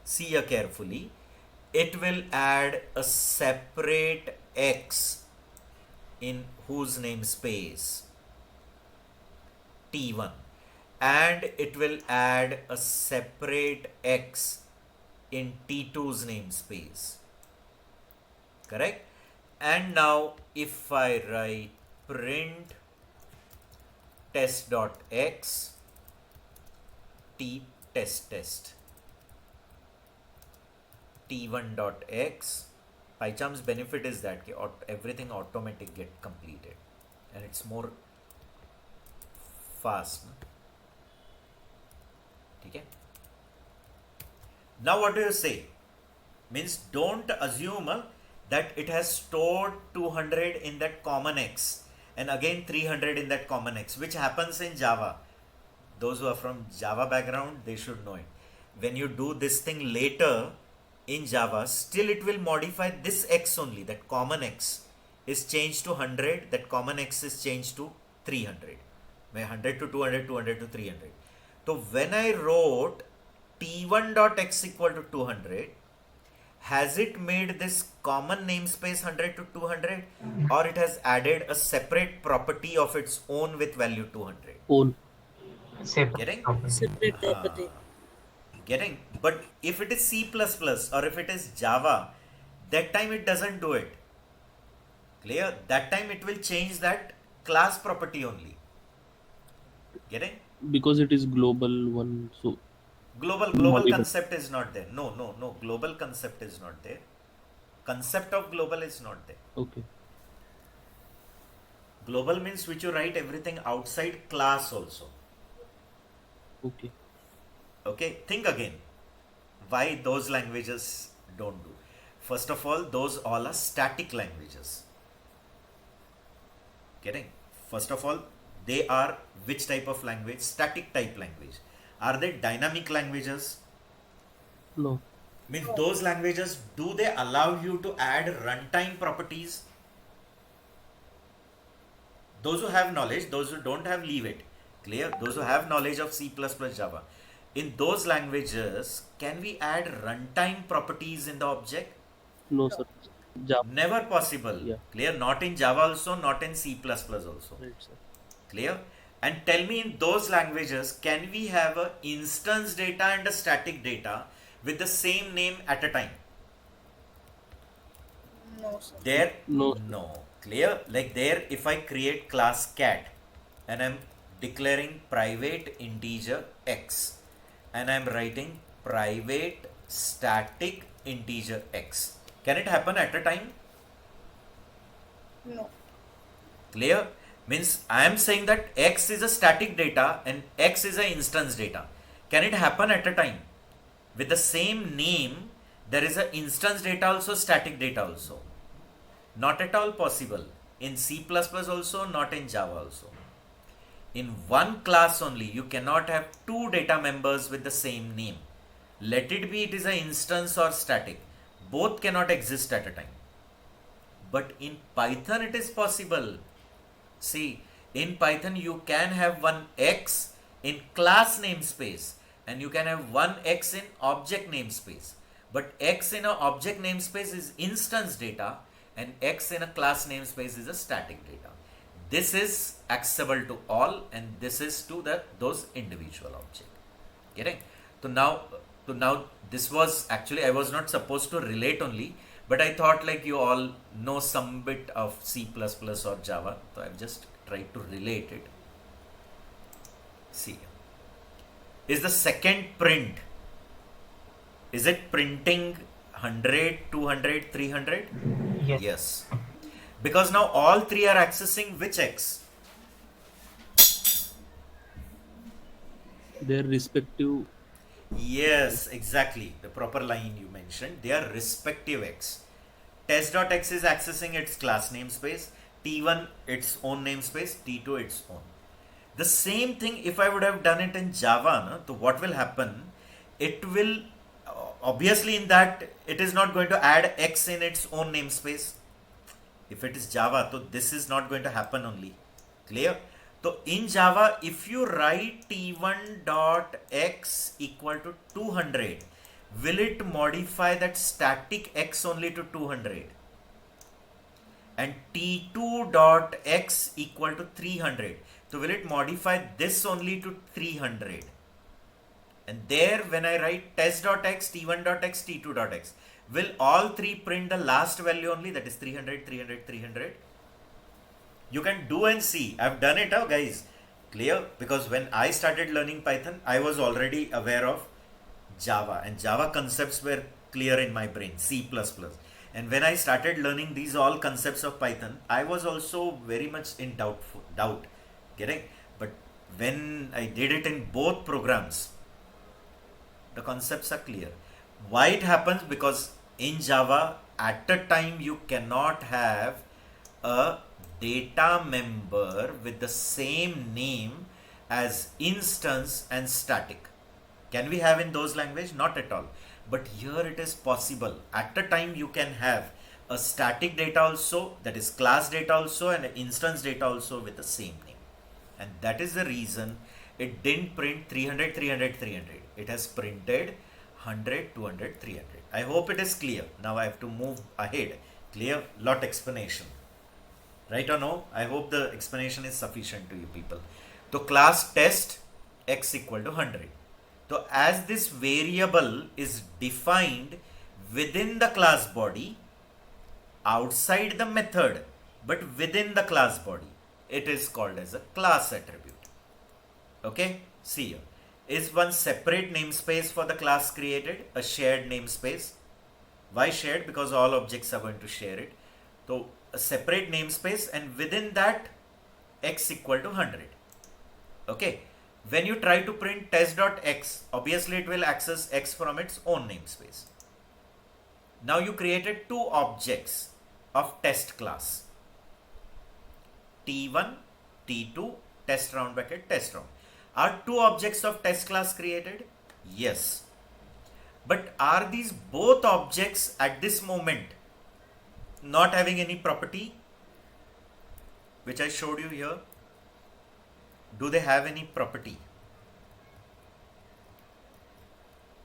S1: see here carefully, it will add a separate X in whose namespace? T1. And it will add a separate X in T2's namespace. Correct? And now if I write print test.x t test t1.x, PyCharm's benefit is that everything automatic get completed and it's more fast. Okay. Now what do you say? Means don't assume that it has stored 200 in that common X and again 300 in that common X, which happens in Java. Those who are from Java background, they should know it. When you do this thing later in Java, still it will modify this X only. That common X is changed to 100, that common X is changed to 300. 100 to 200, 200 to 300. So when I wrote t1.x equal to 200, has it made this common namespace 100 to 200, or it has added a separate property of its own with value 200?
S3: Own.
S5: Separate
S1: Getting?
S5: property.
S4: Separate property.
S1: Getting? But if it is C++ or if it is Java, that time it doesn't do it. Clear? That time it will change that class property only. Getting?
S3: Because it is global one, so
S1: Global
S3: Modified.
S1: concept is not there. No. Global concept is not there. Concept of global is not there.
S3: okay.
S1: Global means which you write everything outside class also.
S3: Okay.
S1: Okay, think again. Why those languages don't do? First of all, those all are static languages. Getting? First of all, they are which type of language? Static type language. Are they dynamic languages?
S3: No.
S1: Means those languages, do they allow you to add runtime properties? Those who have knowledge, those who don't have, leave it. Clear? Those who have knowledge of C++, Java. In those languages, can we add runtime properties in the object?
S3: No, sir. Java.
S1: Never possible.
S3: Yeah.
S1: Clear? Not in Java also, not in C++ also.
S3: Right, sir.
S1: Clear? And tell me, in those languages, can we have a instance data and a static data with the same name at a time?
S2: No, sir.
S1: There?
S3: No.
S1: No. Clear? Like there, if I create class cat and I'm declaring private integer x and I'm writing private static integer x, can it happen at a time?
S2: No.
S1: Clear? Means I am saying that x is a static data and x is a instance data. Can it happen at a time? With the same name, there is a instance data also, static data also. Not at all possible. In C++ also, not in Java also. In one class only, you cannot have two data members with the same name. Let it be, it is an instance or static. Both cannot exist at a time. But in Python, it is possible. See, in Python, you can have one x in class namespace and you can have one x in object namespace. But x in an object namespace is instance data and x in a class namespace is a static data. This is accessible to all and this is to those individual objects. Getting? So now this was actually, I was not supposed to relate only, but I thought like you all know some bit of C++ or Java, so I've just tried to relate it. See, is the second print, is it printing 100, 200, 300?
S5: Yes.
S1: Yes. Because now all three are accessing which x?
S3: Their respective.
S1: Yes, exactly. The proper line you mentioned. They are respective x. Test.x is accessing its class namespace. T1 its own namespace. T2 its own. The same thing if I would have done it in Java, so what will happen? It will, obviously in that, it is not going to add x in its own namespace. If it is Java, so this is not going to happen only. Clear? So in Java, if you write t1.x equal to 200, will it modify that static x only to 200? And t2.x equal to 300. So will it modify this only to 300? And there when I write test.x, t1.x, t2.x, will all three print the last value only, that is 300, 300, 300? You can do and see. I've done it, guys. Clear? Because when I started learning Python, I was already aware of Java and Java concepts were clear in my brain, C++. And when I started learning these all concepts of Python, I was also very much in doubt. Getting? But when I did it in both programs, the concepts are clear. Why it happens? Because in Java, at a time you cannot have a data member with the same name as instance and static. Can we have in those language? Not at all. But here it is possible. At a time you can have a static data also, that is class data also, and an instance data also with the same name. And that is the reason it didn't print 300, 300, 300. It has printed 100, 200, 300. I hope it is clear. Now I have to move ahead. Clear? Lot explanation. Right or no? I hope the explanation is sufficient to you people. So class test x equal to 100. So as this variable is defined within the class body, outside the method, but within the class body, it is called as a class attribute. Okay, see here. Is one separate namespace for the class created, a shared namespace? Why shared? Because all objects are going to share it. So a separate namespace, and within that x equal to 100. Okay, when you try to print test.x, obviously it will access x from its own namespace. Now you created two objects of test class, t1, t2, test round bracket, test round. Are two objects of test class created? Yes. But are these both objects at this moment not having any property, which I showed you here? Do they have any property?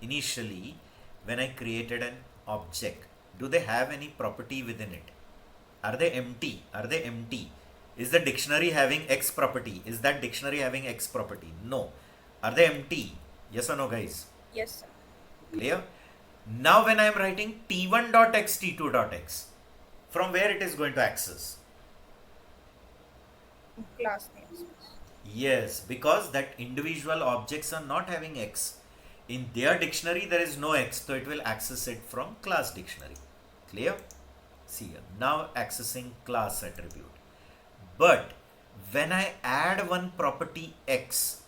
S1: Initially, when I created an object, do they have any property within it? Are they empty? Are they empty? Is the dictionary having X property? Is that dictionary having X property? No. Are they empty? Yes or no, guys?
S2: Yes, sir.
S1: Clear? Now when I am writing t1.x, t2.x, from where it is going to access?
S2: Class names.
S1: Yes, because that individual objects are not having X. In their dictionary there is no X, so it will access it from class dictionary. Clear? See here, now accessing class attribute. But when I add one property X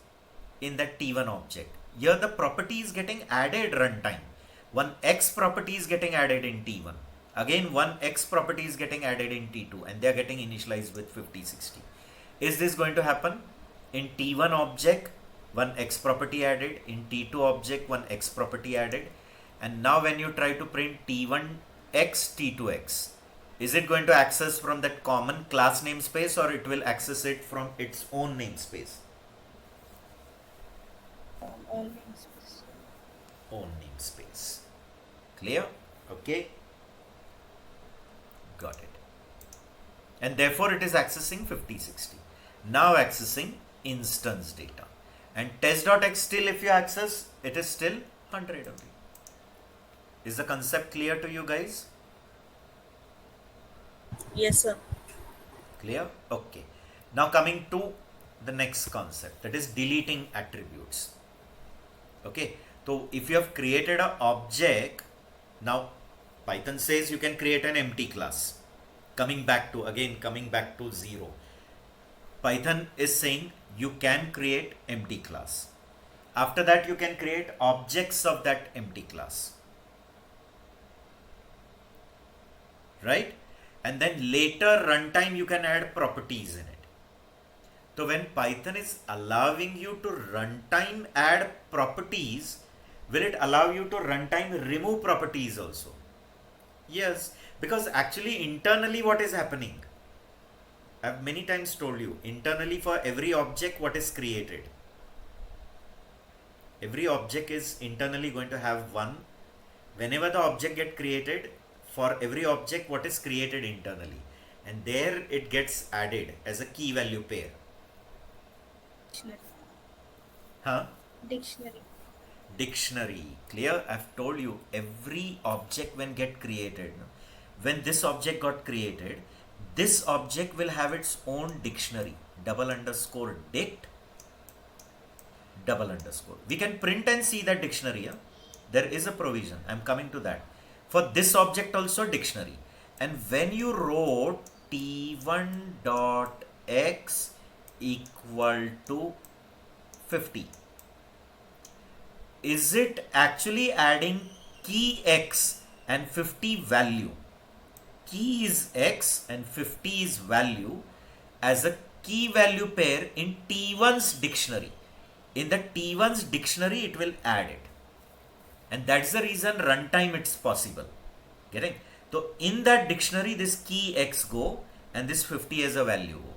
S1: in that T1 object, here the property is getting added runtime. One X property is getting added in T1. Again, one X property is getting added in T2, and they are getting initialized with 50, 60. Is this going to happen? In T1 object, one X property added. In T2 object, one X property added. And now when you try to print T1X, T2X, is it going to access from that common class namespace, or it will access it from its own namespace?
S2: Own namespace.
S1: Own namespace. Clear? Okay. Got it. And therefore it is accessing 50, 60. Now accessing instance data. And test.x still, if you access, it is still 100 only. Is the concept clear to you guys?
S4: Yes, sir.
S1: Clear? Okay. Now coming to the next concept, that is deleting attributes. Okay. So if you have created an object, now Python says you can create an empty class. Coming back to 0. Python is saying you can create empty class. After that you can create objects of that empty class. Right? And then later runtime you can add properties in it. So when Python is allowing you to runtime add properties, will it allow you to runtime remove properties also? Yes, because actually internally what is happening? I have many times told you, internally for every object what is created, every object is internally going to have one. Whenever the object get created, for every object what is created internally, and there it gets added as a key value pair.
S2: Dictionary.
S1: Huh?
S2: Dictionary.
S1: Dictionary. Clear? I've told you, every object when get created, when this object got created, this object will have its own dictionary, _dict, _. We can print and see that dictionary. Yeah? There is a provision. I'm coming to that. For this object also dictionary. And when you wrote t1.x equal to 50. Is it actually adding key x and 50 value? Key is x and 50 is value as a key value pair in T1's dictionary. In the T1's dictionary, it will add it. And that's the reason runtime it's possible. Getting? So in that dictionary, this key x go and this 50 as a value go.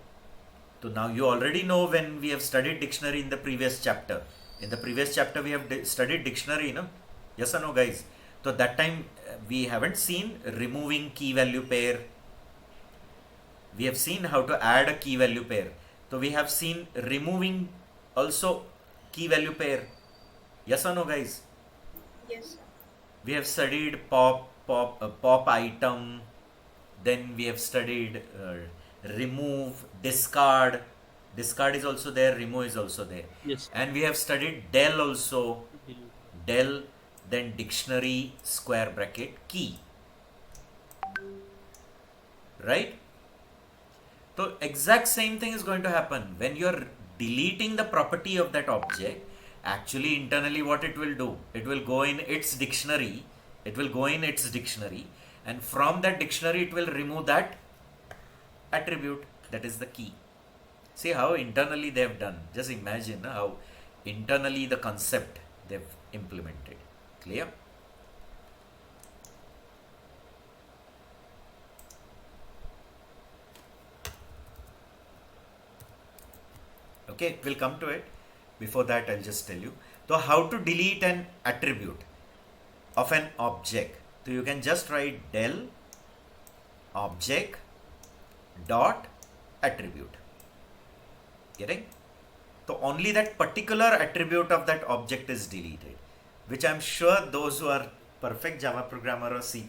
S1: So now you already know when we have studied dictionary in the previous chapter. In the previous chapter, we have studied dictionary, no? Yes or no, guys? So that time we haven't seen removing key value pair. We have seen how to add a key value pair. So we have seen removing also key value pair. Yes or no, guys?
S2: Yes, sir.
S1: We have studied pop item. Then we have studied remove, discard. Discard is also there. Remove is also there.
S3: Yes.
S1: And we have studied del also. Del, then dictionary, square bracket, key. Right? So exact same thing is going to happen when you're deleting the property of that object. Actually, internally, what it will do? It will go in its dictionary. It will go in its dictionary, and from that dictionary, it will remove that attribute. That is the key. See how internally they have done. Just imagine how internally the concept they've implemented. Clear? Okay, we'll come to it. Before that, I'll just tell you. So how to delete an attribute of an object. So you can just write del object dot attribute. Getting? So only that particular attribute of that object is deleted, which I'm sure those who are perfect Java programmer or C++,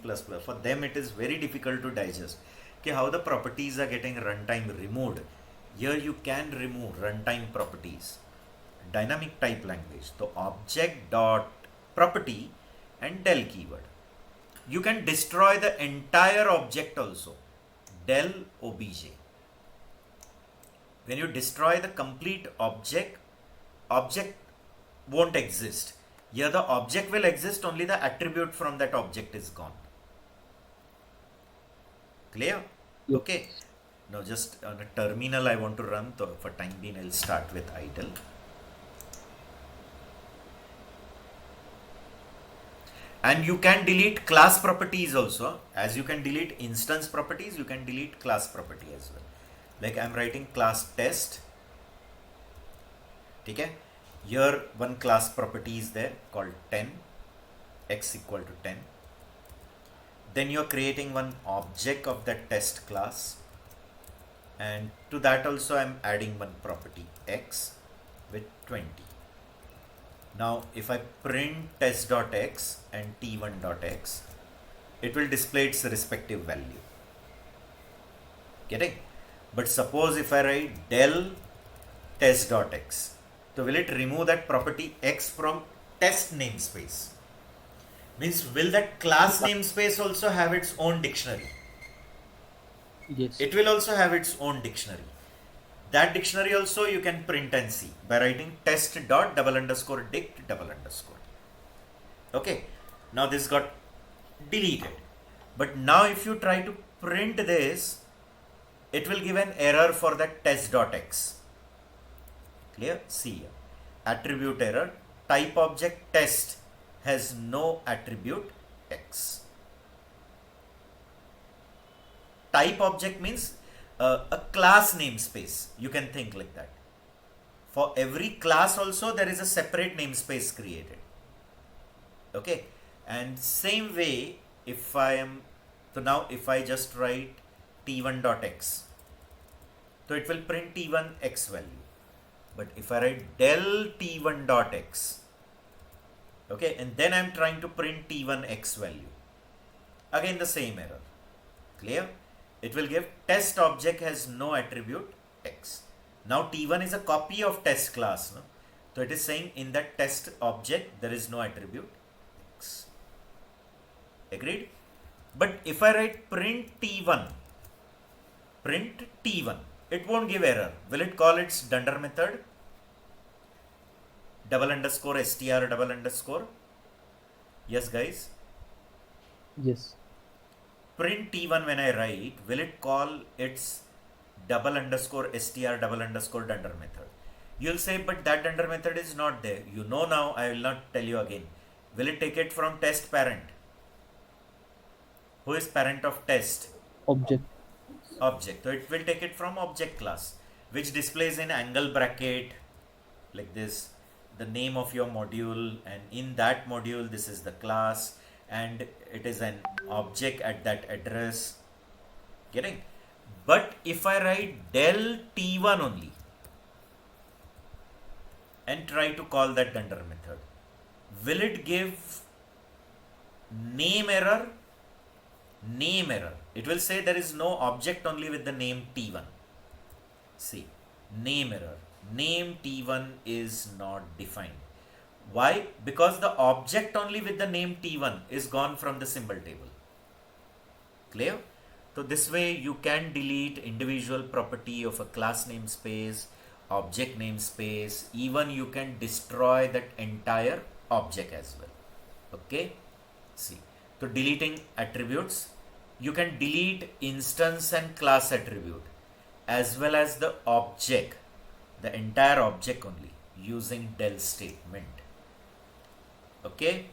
S1: for them it is very difficult to digest. Okay, how the properties are getting runtime removed. Here you can remove runtime properties. Dynamic type language. So object dot property and del keyword. You can destroy the entire object also. Del obj. When you destroy the complete object, object won't exist. Here the object will exist, only the attribute from that object is gone. Clear?
S3: Yep.
S1: Okay. Now just on a terminal I want to run, so for time being I'll start with idle. And you can delete class properties also. As you can delete instance properties, you can delete class property as well. Like I'm writing class test. Okay? Here one class property is there called 10, x equal to 10. Then you're creating one object of that test class. And to that also I'm adding one property x with 20. Now if I print test.x and t1.x, it will display its respective value. Getting? But suppose if I write del test.x, so will it remove that property x from test namespace? Means will that class namespace also have its own dictionary?
S3: Yes.
S1: It will also have its own dictionary. That dictionary also you can print and see by writing test._dict_. Okay. Now this got deleted. But now if you try to print this, it will give an error for that test.x. Clear? See here. Attribute error. Type object test has no attribute x. Type object means a class namespace. You can think like that. For every class also there is a separate namespace created. Okay. And same way, if I am, so now if I just write t1.x, so it will print t1 x value. But if I write del t1.x, okay, and then I'm trying to print t1 x value, again the same error. Clear? It will give test object has no attribute x. Now t1 is a copy of test class. No? So it is saying in that test object there is no attribute x. Agreed? But if I write print t1, it won't give error. Will it call its dunder method? double underscore str double underscore? Yes, guys.
S3: Yes.
S1: Print t1 when I write, will it call its double underscore str double underscore dunder method? You'll say, but that dunder method is not there. You know now, I will not tell you again. Will it take it from test parent? Who is parent of test?
S3: Object.
S1: Object. So it will take it from object class, which displays in angle bracket like this the name of your module, and in that module this is the class, and it is an object at that address. Getting? But if I write del t1 only and try to call that dunder method, will it give name error? Name error. It will say there is no object only with the name t1. See, name error. Name t1 is not defined. Why? Because the object only with the name t1 is gone from the symbol table. Clear? So this way you can delete individual property of a class namespace, object namespace, even you can destroy that entire object as well. Okay? See. So deleting attributes, you can delete instance and class attribute as well as the object, the entire object only using del statement. Okay?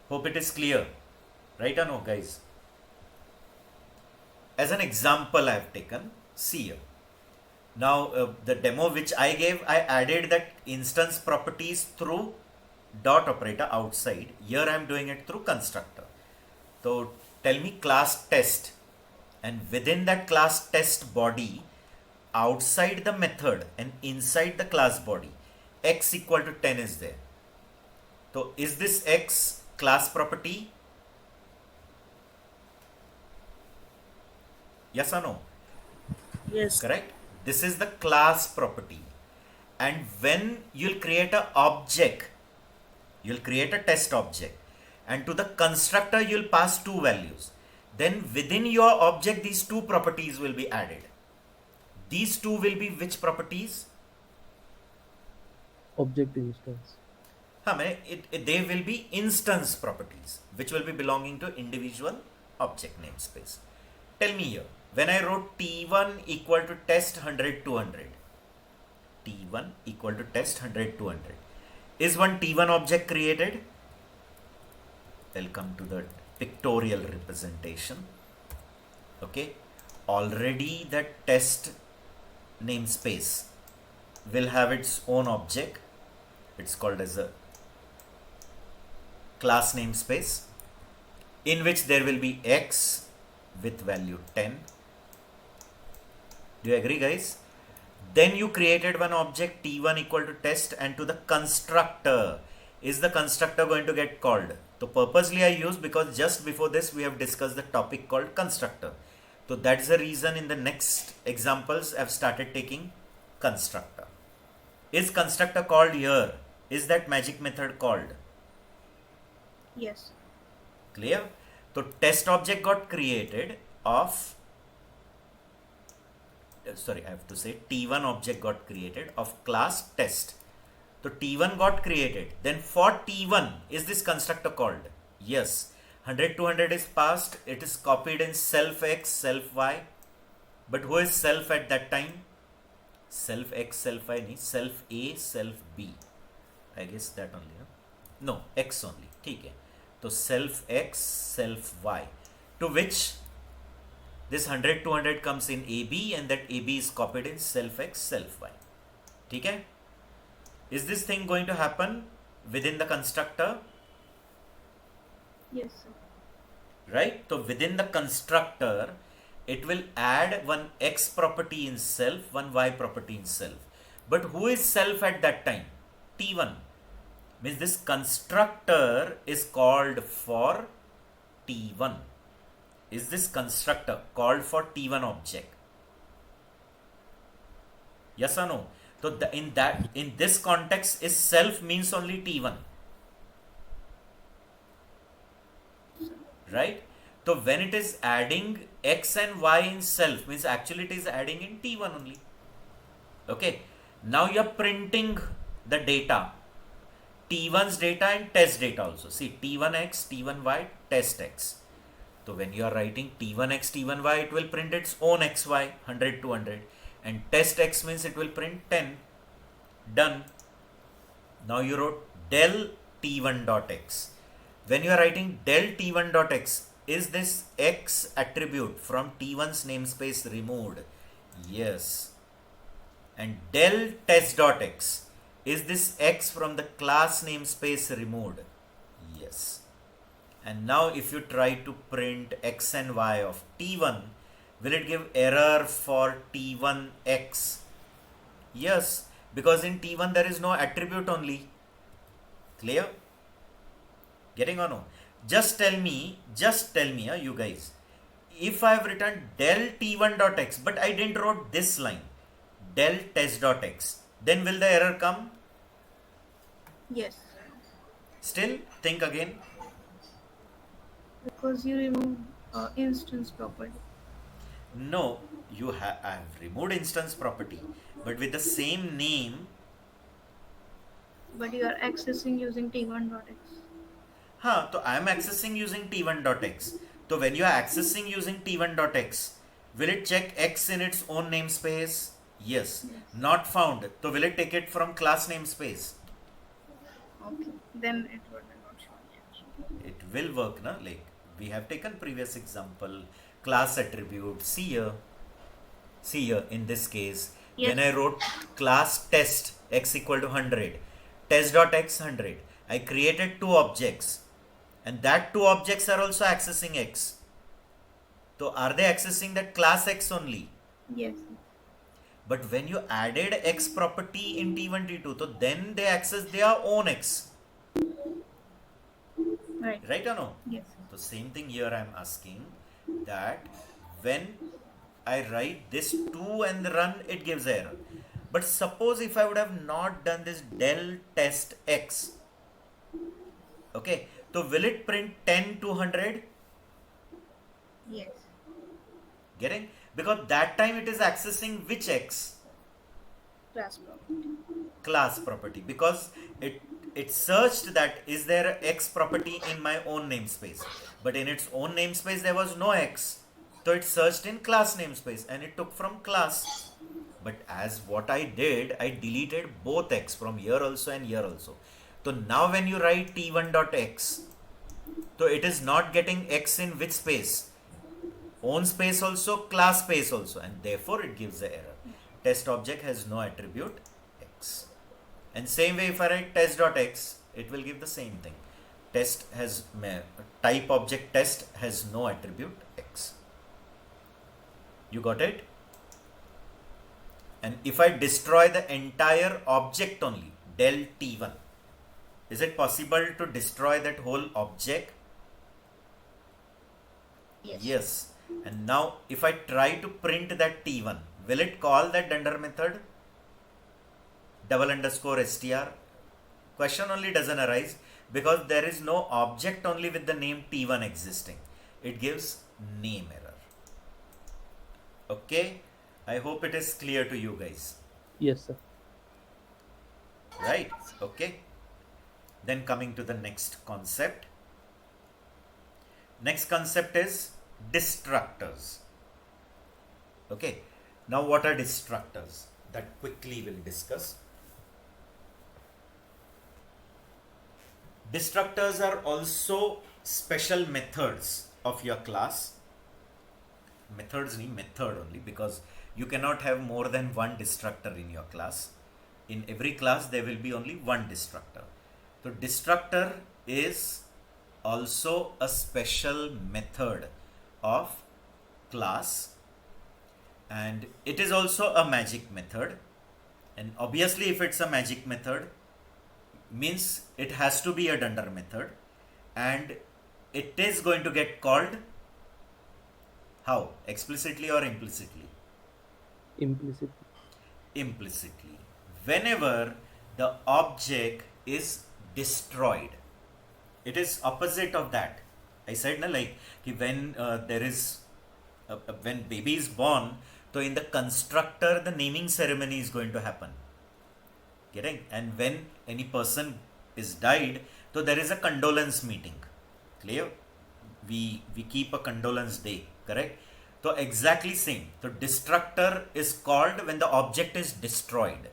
S1: Hope it is clear. Right or no, guys? As an example I have taken, see here. Now the demo which I gave, I added that instance properties through dot operator outside. Here I am doing it through constructor. So tell me class test, and within that class test body, outside the method and inside the class body, x equal to 10 is there. So is this x class property? Yes or no?
S4: Yes.
S1: Correct. This is the class property, and when you'll create a object, you'll create a test object, and to the constructor you'll pass two values. Then within your object these two properties will be added. These two will be which properties?
S3: Object instance.
S1: They will be instance properties which will be belonging to individual object namespace. Tell me here, when I wrote t1 equal to test 100 200, t1 equal to test 100 200, is one t1 object created? I'll come to the pictorial representation. Okay, already that test namespace will have its own object. It's called as a class namespace, in which there will be x with value 10. Do you agree, guys? Then you created one object t1 equal to test, and to the constructor, is the constructor going to get called? So purposely I use, because just before this we have discussed the topic called constructor. So that's the reason in the next examples I've started taking constructor. Is constructor called here? Is that magic method called?
S2: Yes.
S1: Clear? So test object got created of, sorry, I have to say t1 object got created of class test. So t1 got created. Then for t1, is this constructor called? Yes. 100 200 is passed. It is copied in self x, self y. But who is self at that time? Self x, self y, self a, self b. I guess that only. Huh? No, x only. Okay. So self x, self y. To which this 100 200 comes in AB, and that AB is copied in self x, self y. Okay? Is this thing going to happen within the constructor?
S2: Yes, sir.
S1: Right? So within the constructor, it will add one x property in self, one y property in self. But who is self at that time? T1. Means this constructor is called for T1. Is this constructor called for T1 object? Yes or no? So in this context, is self means only T1. Right? So when it is adding x and y in self, means actually it is adding in T1 only. Okay. Now you are printing the data T1's data and test data also. See, T1x, T1y, test x. So when you are writing T1x, T1y, it will print its own xy, 100 to 100. And test x means it will print 10. Done. Now you wrote del T1 dot x. When you are writing del T1 dot x, is this x attribute from T1's namespace removed? Yes. And del test dot x, is this x from the class namespace removed? Yes. And now if you try to print x and y of T1, will it give error for T1x? Yes, because in T1 there is no attribute only. Clear? Getting or no? Just tell me, you guys, if I have written del T1 dot x, but I didn't wrote this line, del test dot x, then will the error come?
S2: Yes,
S1: Still, think again.
S2: because you remove instance property.
S1: No, I have removed instance property, but with the same name.
S2: But you are accessing using t1.x.
S1: So I am accessing using t1.x. So when you are accessing using t1.x, will it check x in its own namespace? Yes. Not found. So will it take it from class namespace?
S2: Okay, then it would not show.
S1: It will work, na? Like we have taken previous example, class attribute. See here in this case,
S2: Yes.
S1: when I wrote class test x equal to 100, test.x 100, I created two objects, and that two objects are also accessing x. So are they accessing that class x only?
S2: Yes.
S1: But when you added x property in T1, T2, so then they access their own x.
S2: Right.
S1: Right or no?
S2: Yes.
S1: So same thing here I am asking, that when I write this 2 and run, it gives error. But suppose if I would have not done this del test x, okay, so will it print 10 to 100?
S2: Yes.
S1: Getting? Because that time it is accessing which x?
S2: Class property.
S1: Class property, because it searched that is there a x property in my own namespace, but in its own namespace there was no x, so it searched in class namespace and it took from class. But as what I did, I deleted both x from here also and here also. So now when you write t1.x, so it is not getting x in which space? Own space also, class space also, and therefore it gives the error. Test object has no attribute x. And same way if I write test.x, it will give the same thing. Test has type object test has no attribute x. You got it? And if I destroy the entire object only, del t1, is it possible to destroy that whole object?
S2: Yes.
S1: Yes. And now if I try to print that t1, will it call that dunder method? _str? Question only doesn't arise because there is no object only with the name t1 existing. It gives name error. Okay, I hope it is clear to you guys.
S3: Yes, sir.
S1: Right? Okay. Then coming to the next concept. Next concept is destructors. Okay. Now what are destructors? That quickly we'll discuss. Destructors are also special methods of your class. Methods mean method only, because you cannot have more than one destructor in your class. In every class there will be only one destructor. So destructor is also a special method of class, and it is also a magic method. And obviously if it's a magic method, means it has to be a dunder method, and it is going to get called how? Explicitly or implicitly?
S3: Implicit.
S1: Implicitly. Whenever the object is destroyed, it is opposite of that. I said na, like when there is when baby is born, so in the constructor the naming ceremony is going to happen. Getting? And when any person is died, so there is a condolence meeting. Clear? We keep a condolence day, correct? So exactly same. So destructor is called when the object is destroyed.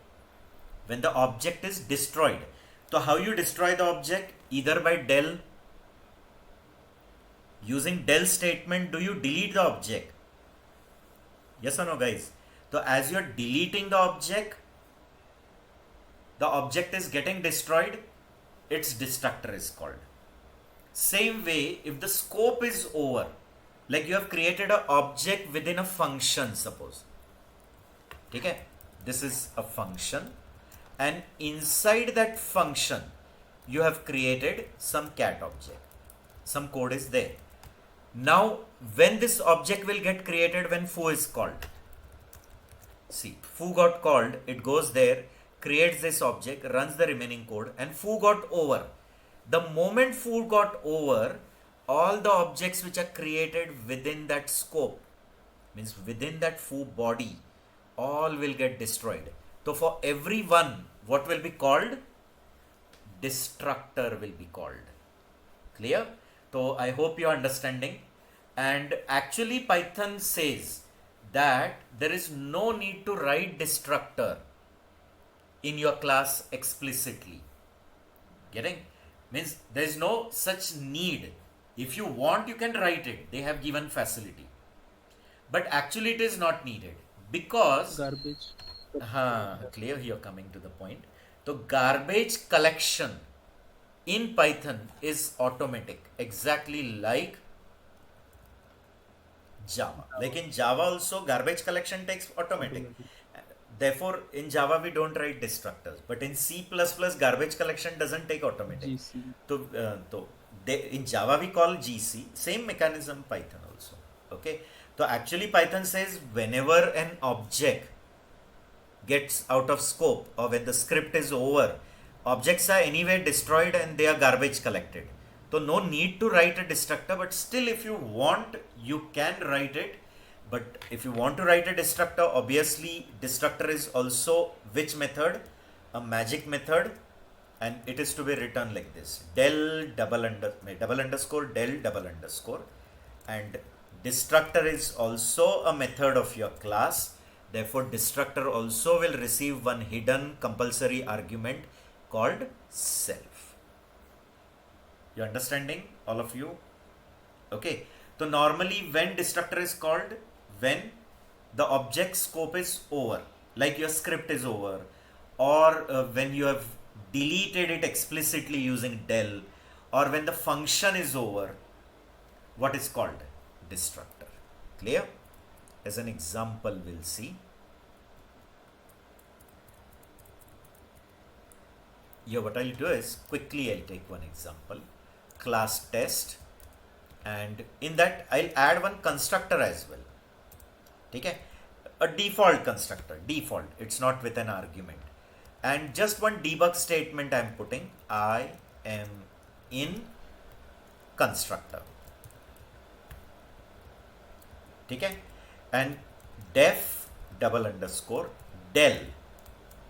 S1: When the object is destroyed. So how you destroy the object? Either by del. Using del statement, do you delete the object? Yes or no, guys? So as you're deleting the object is getting destroyed, its destructor is called. Same way, if the scope is over, like you have created an object within a function, suppose. Okay? This is a function, and inside that function, you have created some cat object. Some code is there. Now, when this object will get created when foo is called. See, foo got called, it goes there, creates this object, runs the remaining code, and foo got over. The moment foo got over, all the objects which are created within that scope, means within that foo body, all will get destroyed. So for every one, what will be called? Destructor will be called. Clear? So I hope you are understanding. And actually Python says that there is no need to write destructor in your class explicitly. Getting? Means there is no such need. If you want, you can write it. They have given facility. But actually it is not needed because
S3: Garbage.
S1: clear, you're coming to the point. So garbage collection in Python is automatic, exactly like Java. Like in Java also, garbage collection takes automatic. Therefore, in Java we don't write destructors, but in C++ garbage collection doesn't take automatic.
S3: GC.
S1: So in Java we call GC, same mechanism Python also. Okay. So actually Python says whenever an object gets out of scope or when the script is over, objects are anyway destroyed and they are garbage collected. So no need to write a destructor, but still if you want, you can write it. But if you want to write a destructor, obviously destructor is also which method? A magic method, and it is to be written like this: del double underscore del double underscore, and destructor is also a method of your class. Therefore, destructor also will receive one hidden compulsory argument called self. You understanding, all of you? Okay. So normally when destructor is called, when the object scope is over, like your script is over, or when you have deleted it explicitly using del, or when the function is over, what is called? Destructor. Clear? As an example, we'll see. Here what I'll do is, quickly I'll take one example. Class test, and in that I'll add one constructor as well. Okay? A default constructor, default, it's not with an argument. And just one debug statement I'm putting, I am in constructor. Okay? And def double underscore del.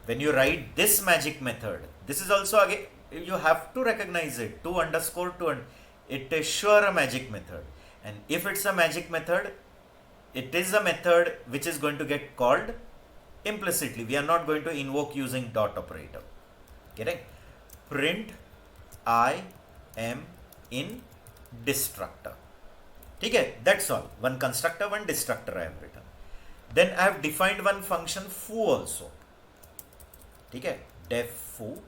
S1: When you write this magic method, this is also again, you have to recognize it, 2 underscore 2, it is sure a magic method. And if it's a magic method, it is a method which is going to get called implicitly. We are not going to invoke using dot operator. Correct? Print I am in destructor. Okay, that's all. One constructor, one destructor I have written. Then I have defined one function foo also. Okay, def foo.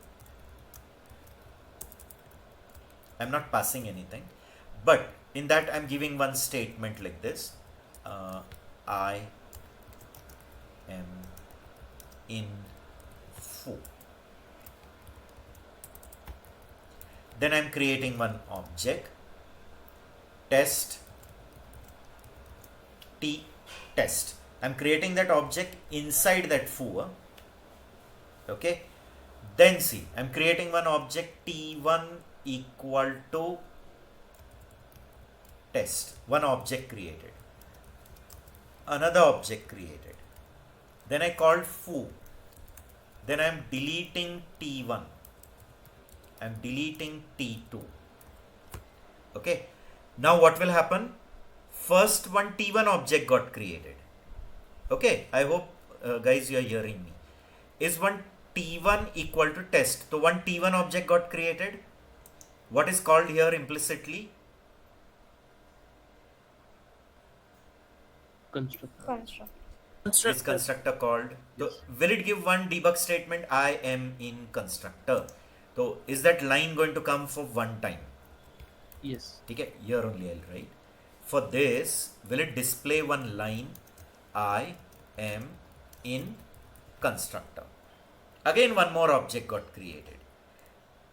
S1: I'm not passing anything, but in that I'm giving one statement like this. I am in foo. Then I'm creating one object, test t test. I'm creating that object inside that foo. Okay. Then see, I'm creating one object t1 equal to test. One object created. Another object created. Then I called foo. Then I am deleting t1. I'm deleting T2. Okay. Now what will happen? First one T1 object got created. Okay. I hope guys you are hearing me. Is one T1 equal to test? So one T1 object got created. What is called here implicitly?
S3: Constructor.
S2: Construct.
S1: Is constructor called? So will it give one debug statement? I am in constructor. So is that line going to come for one time?
S3: Yes.
S1: Okay, here only I'll write. For this, will it display one line? I am in constructor. Again, one more object got created.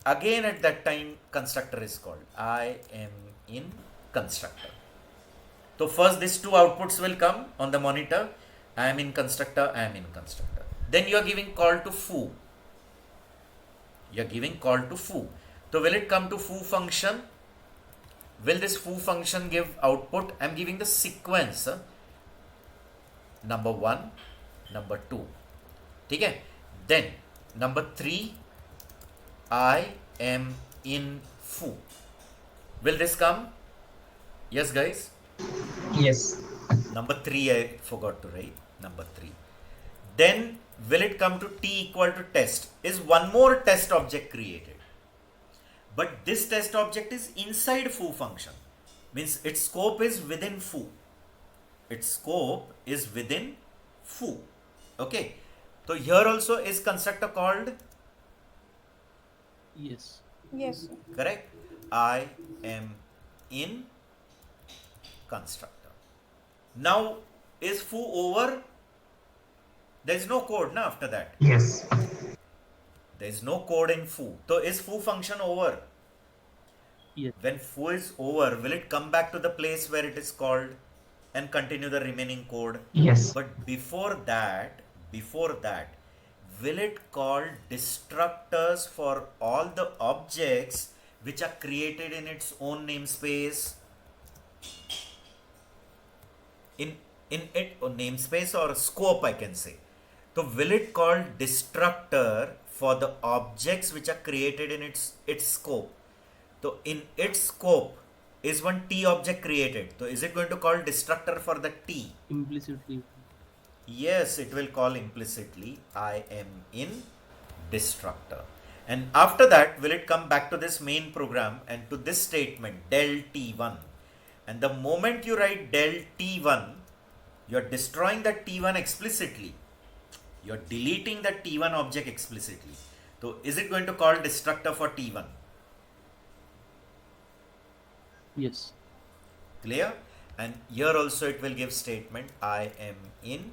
S1: Again, at that time, constructor is called. I am in constructor. So first, these two outputs will come on the monitor. I am in constructor. I am in constructor. Then you are giving call to foo. You are giving call to foo. So will it come to foo function? Will this foo function give output? I am giving the sequence. Number 1, number 2. Okay? Then number 3, I am in foo. Will this come? Yes, guys?
S5: Yes.
S1: Number 3 I forgot to write. Number 3. Then will it come to T equal to test? Is one more test object created. But this test object is inside foo function. Means its scope is within foo. Its scope is within foo. Okay. So here also is constructor called?
S3: Yes.
S2: Yes, sir.
S1: Correct? I am in constructor. Now is foo over? There is no code now after that.
S5: Yes.
S1: There is no code in foo. So is foo function over?
S3: Yes.
S1: When foo is over, will it come back to the place where it is called and continue the remaining code?
S5: Yes.
S1: But before that, will it call destructors for all the objects which are created in its own namespace? In it or namespace or scope, I can say. So will it call destructor for the objects which are created in its scope? So in its scope is one T object created. So is it going to call destructor for the T?
S3: Implicitly.
S1: Yes, it will call implicitly I am in destructor. And after that, will it come back to this main program and to this statement del T1. And the moment you write del T1, you are destroying that T1 explicitly. You are deleting that T1 object explicitly. So is it going to call destructor for T1?
S3: Yes.
S1: Clear? And here also it will give statement I am in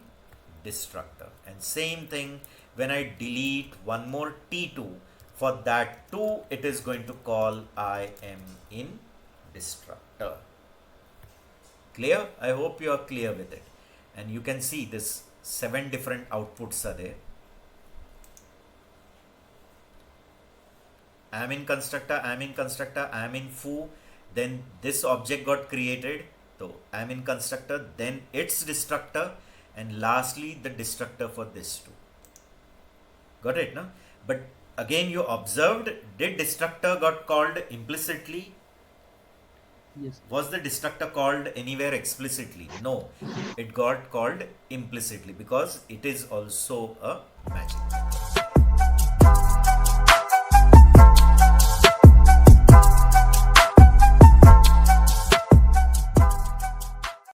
S1: destructor. And same thing when I delete one more T2, for that too it is going to call I am in destructor. Clear? I hope you are clear with it. And you can see this 7 different outputs are there. I am in constructor, I am in constructor, I am in foo. Then this object got created. So I am in constructor, then its destructor, and lastly the destructor for this too. Got it, no? But again you observed, did destructor got called implicitly?
S3: Yes.
S1: Was the destructor called anywhere explicitly? No, it got called implicitly because it is also a magic.